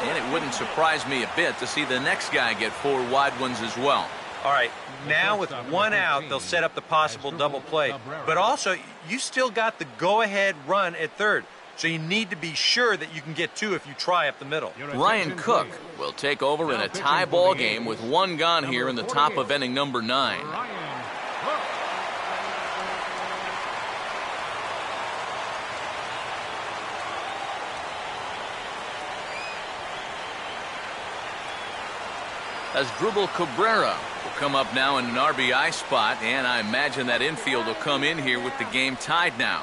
[SPEAKER 1] And it wouldn't surprise me a bit to see the next guy get four wide ones as well.
[SPEAKER 2] All right, now with one out, they'll set up the possible double play. But also, you still got the go-ahead run at third. So you need to be sure that you can get two if you try up the middle.
[SPEAKER 1] Ryan Cook will take over in a tie ball game with one gone here in the top of inning number 9. As Drupal Cabrera will come up now in an RBI spot, and I imagine that infield will come in here with the game tied now.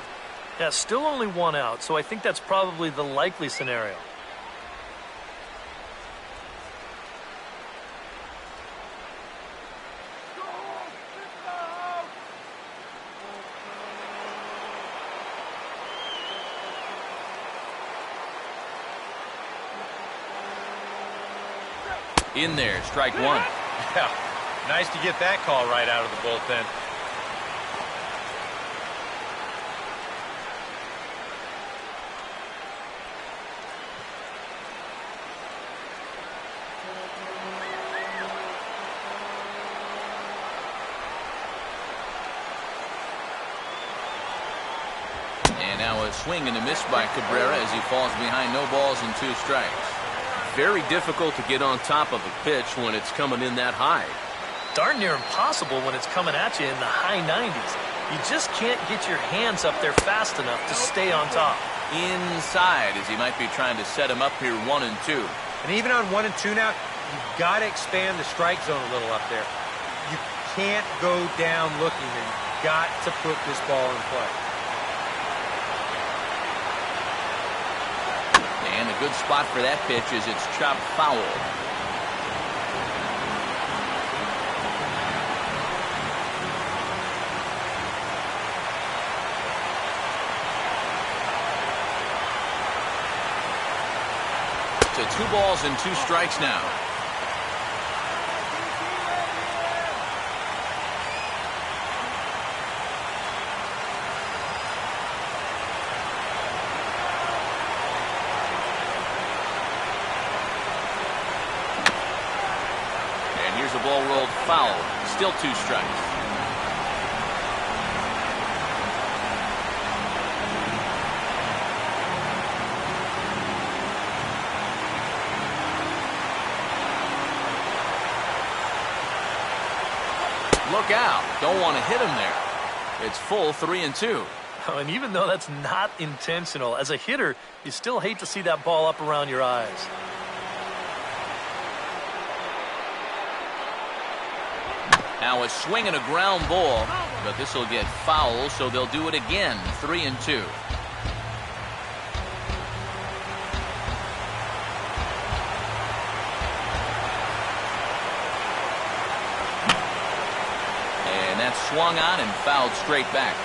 [SPEAKER 4] Yeah, still only one out, so I think that's probably the likely scenario.
[SPEAKER 1] In there, strike one.
[SPEAKER 2] Yeah, nice to get that call right out of the bullpen.
[SPEAKER 1] And now a swing and a miss by Cabrera as he falls behind, no balls and 2 strikes. Very difficult to get on top of a pitch when it's coming in that high.
[SPEAKER 4] Darn near impossible when it's coming at you in the high 90s. You just can't get your hands up there fast enough to stay on top.
[SPEAKER 1] Inside as he might be trying to set him up here 1-2.
[SPEAKER 2] And even on 1-2 now, you've got to expand the strike zone a little up there. You can't go down looking, and you've got to put this ball in play.
[SPEAKER 1] And a good spot for that pitch is it's chopped foul. To 2 balls and 2 strikes now. The ball rolled foul. Still 2 strikes. Look out. Don't want to hit him there. It's full 3-2.
[SPEAKER 4] Oh, and even though that's not intentional, as a hitter, you still hate to see that ball up around your eyes.
[SPEAKER 1] Now a swing and a ground ball, but this will get foul, so they'll do it again. 3-2. And that's swung on and fouled straight back.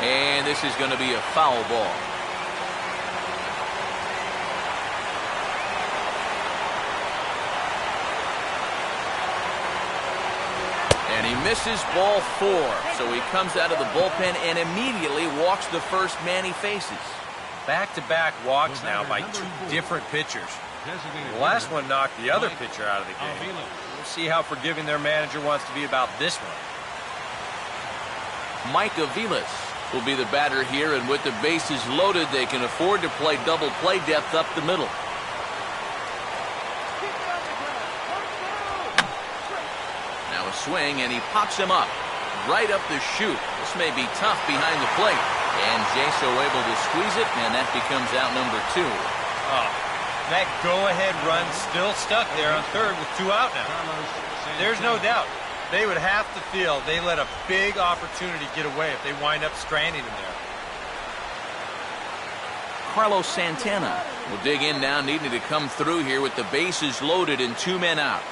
[SPEAKER 1] And this is going to be a foul ball. And he misses ball 4. So he comes out of the bullpen and immediately walks the first man he faces.
[SPEAKER 2] Back-to-back walks now by two different pitchers. The last one knocked the other pitcher out of the game. We'll see how forgiving their manager wants to be about this one.
[SPEAKER 1] Mike Aviles will be the batter here, and with the bases loaded, they can afford to play double play depth up the middle. Now a swing, and he pops him up right up the chute. This may be tough behind the plate. And Jaso able to squeeze it, and that becomes out number 2.
[SPEAKER 2] Oh, that go-ahead run still stuck there on third with 2 out now. There's no doubt. They would have to feel they let a big opportunity get away if they wind up stranding him there.
[SPEAKER 1] Carlos Santana will dig in now, needing to come through here with the bases loaded and 2 men out.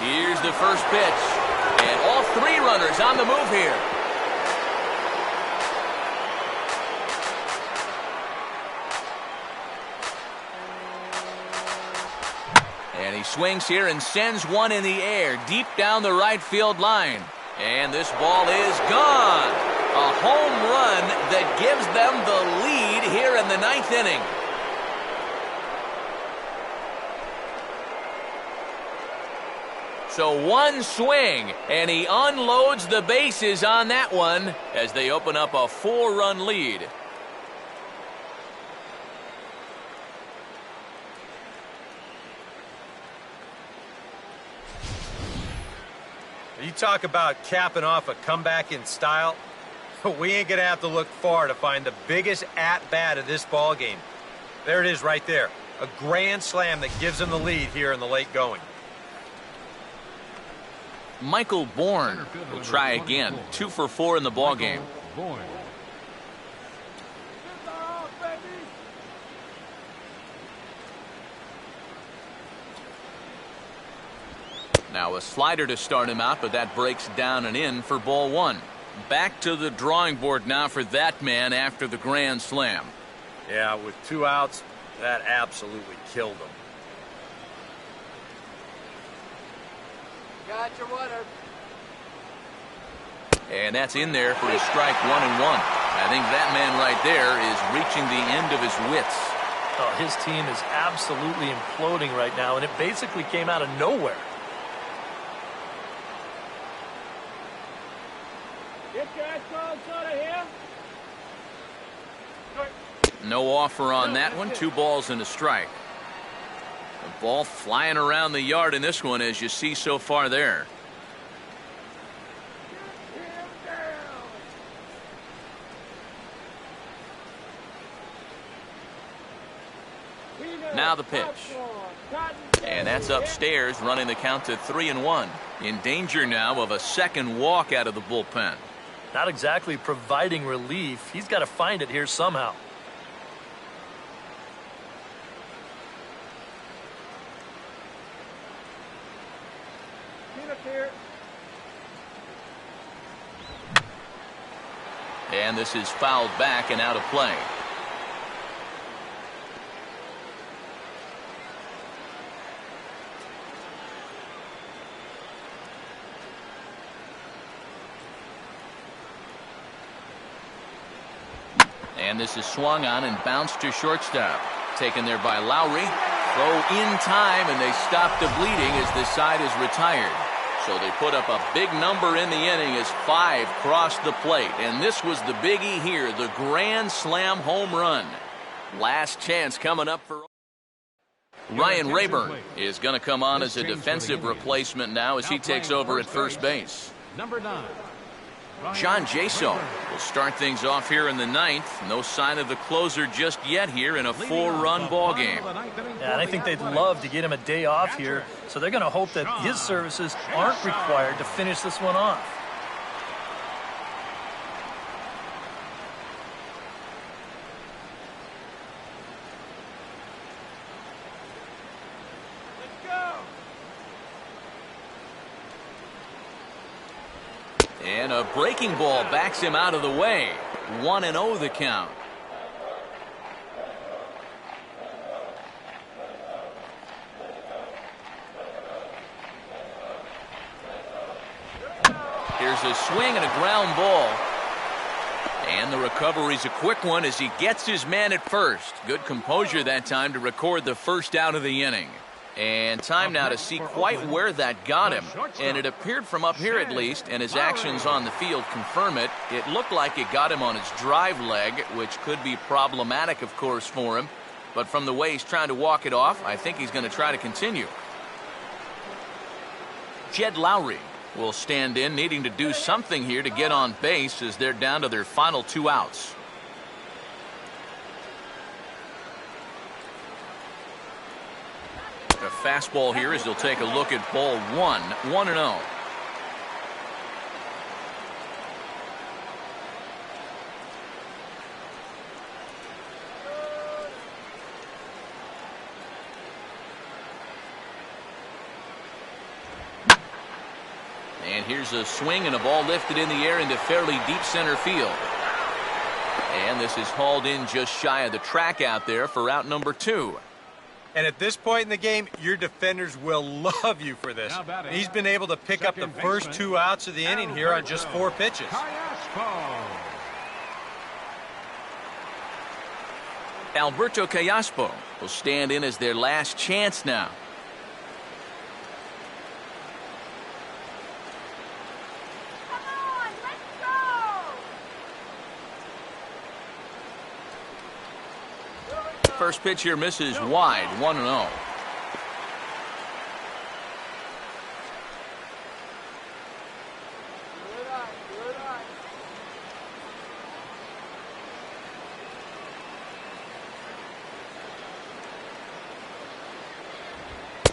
[SPEAKER 1] Here's the first pitch. And all 3 runners on the move here. And he swings here and sends one in the air deep down the right field line. And this ball is gone. A home run that gives them the lead here in the 9th inning. So one swing, and he unloads the bases on that one as they open up a 4-run lead.
[SPEAKER 2] You talk about capping off a comeback in style. We ain't going to have to look far to find the biggest at-bat of this ball game. There it is right there. A grand slam that gives them the lead here in the late going.
[SPEAKER 1] Michael Bourne will try again. 2 for 4 in the ball game. Now a slider to start him out, but that breaks down and in for ball 1. Back to the drawing board now for that man after the grand slam.
[SPEAKER 2] Yeah, with 2 outs, that absolutely killed him.
[SPEAKER 5] Got your water.
[SPEAKER 1] And that's in there for a strike 1-1. I think that man right there is reaching the end of his wits.
[SPEAKER 4] Oh, his team is absolutely imploding right now, and it basically came out of nowhere.
[SPEAKER 5] Get your Astros out of here.
[SPEAKER 1] No offer on that one. 2 balls and a strike. The ball flying around the yard in this one, as you see so far there. Now the pitch. And that's upstairs, running the count to 3-1. In danger now of a second walk out of the bullpen.
[SPEAKER 4] Not exactly providing relief. He's got to find it here somehow.
[SPEAKER 1] And this is fouled back and out of play. And this is swung on and bounced to shortstop. Taken there by Lowry. Throw in time, and they stop the bleeding as the side is retired. So they put up a big number in the inning as 5 crossed the plate. And this was the biggie here, the grand slam home run. Last chance coming up for Ryan Rayburn is going to come on as a defensive replacement now as he takes over at first base.
[SPEAKER 3] Number 9.
[SPEAKER 1] John Jaso will start things off here in the 9th. No sign of the closer just yet here in a 4-run ball game.
[SPEAKER 4] Yeah, and I think they'd love to get him a day off here, so they're going to hope that his services aren't required to finish this one off.
[SPEAKER 1] And a breaking ball backs him out of the way. 1-0 the count. Here's a swing and a ground ball. And the recovery's a quick one as he gets his man at first. Good composure that time to record the first out of the inning. And time now to see quite where that got him. And it appeared from up here at least, and his actions on the field confirm it. It looked like it got him on his drive leg, which could be problematic, of course, for him. But from the way he's trying to walk it off, I think he's going to try to continue. Jed Lowry will stand in, needing to do something here to get on base as they're down to their final 2 outs. A fastball here as they'll take a look at ball 1, 1-0. And here's a swing and a ball lifted in the air into fairly deep center field. And this is hauled in just shy of the track out there for out number 2.
[SPEAKER 2] And at this point in the game, your defenders will love you for this. He's been able to pick up the first 2 outs of the inning here on just 4 pitches.
[SPEAKER 1] Alberto Callaspo will stand in as their last chance now. First pitch here misses wide, 1-0.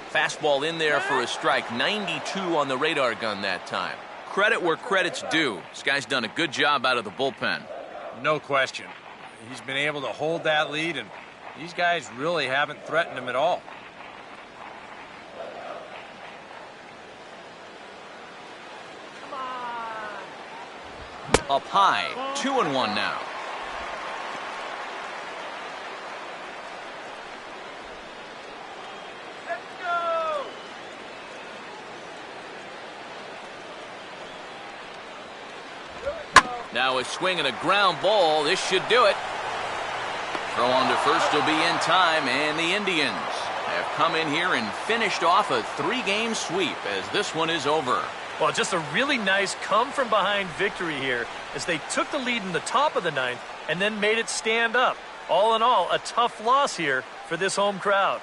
[SPEAKER 1] Fastball in there for a strike. 92 on the radar gun that time. Credit where credit's due. This guy's done a good job out of the bullpen.
[SPEAKER 2] No question. He's been able to hold that lead, and these guys really haven't threatened him at all.
[SPEAKER 1] Up high, 2-1 now.
[SPEAKER 5] Let's go!
[SPEAKER 1] Now a swing and a ground ball. This should do it. Throw on to first will be in time, and the Indians have come in here and finished off a 3-game sweep as this one is over.
[SPEAKER 4] Well, just a really nice come-from-behind victory here as they took the lead in the top of the 9th and then made it stand up. All in all, a tough loss here for this home crowd.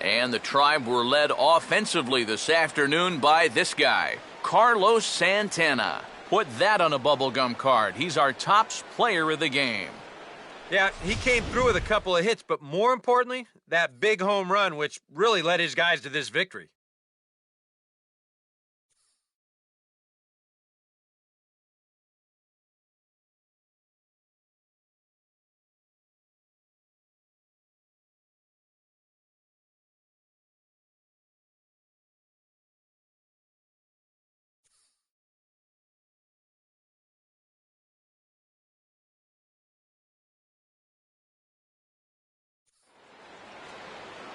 [SPEAKER 1] And the Tribe were led offensively this afternoon by this guy, Carlos Santana. Put that on a bubblegum card. He's our top player of the game.
[SPEAKER 2] Yeah, he came through with a couple of hits, but more importantly, that big home run, which really led his guys to this victory.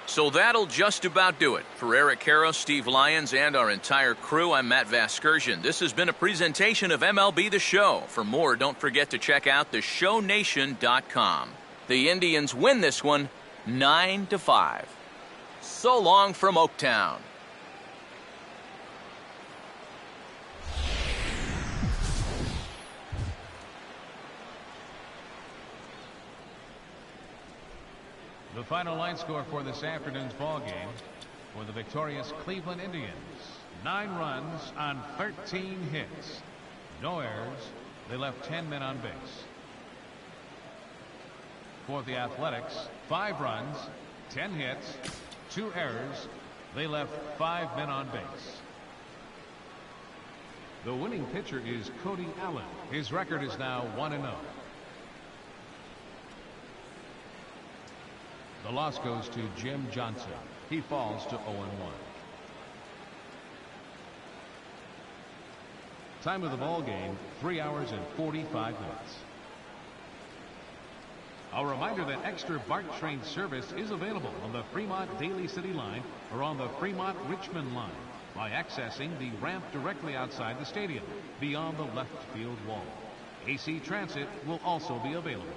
[SPEAKER 1] So that'll just about do it. For Eric Karros, Steve Lyons, and our entire crew, I'm Matt Vasgersian. This has been a presentation of MLB The Show. For more, don't forget to check out theshownation.com. The Indians win this one 9-5. So long from Oaktown.
[SPEAKER 3] The final line score for this afternoon's ball game for the victorious Cleveland Indians: 9 runs on 13 hits. No errors. They left 10 men on base. For the Athletics, 5 runs, 10 hits, 2 errors. They left 5 men on base. The winning pitcher is Cody Allen. His record is now 1-0. The loss goes to Jim Johnson. He falls to 0-1. Time of the ball game, 3 hours and 45 minutes. A reminder that extra BART train service is available on the Fremont Daly City line or on the Fremont Richmond line by accessing the ramp directly outside the stadium beyond the left field wall. AC Transit will also be available.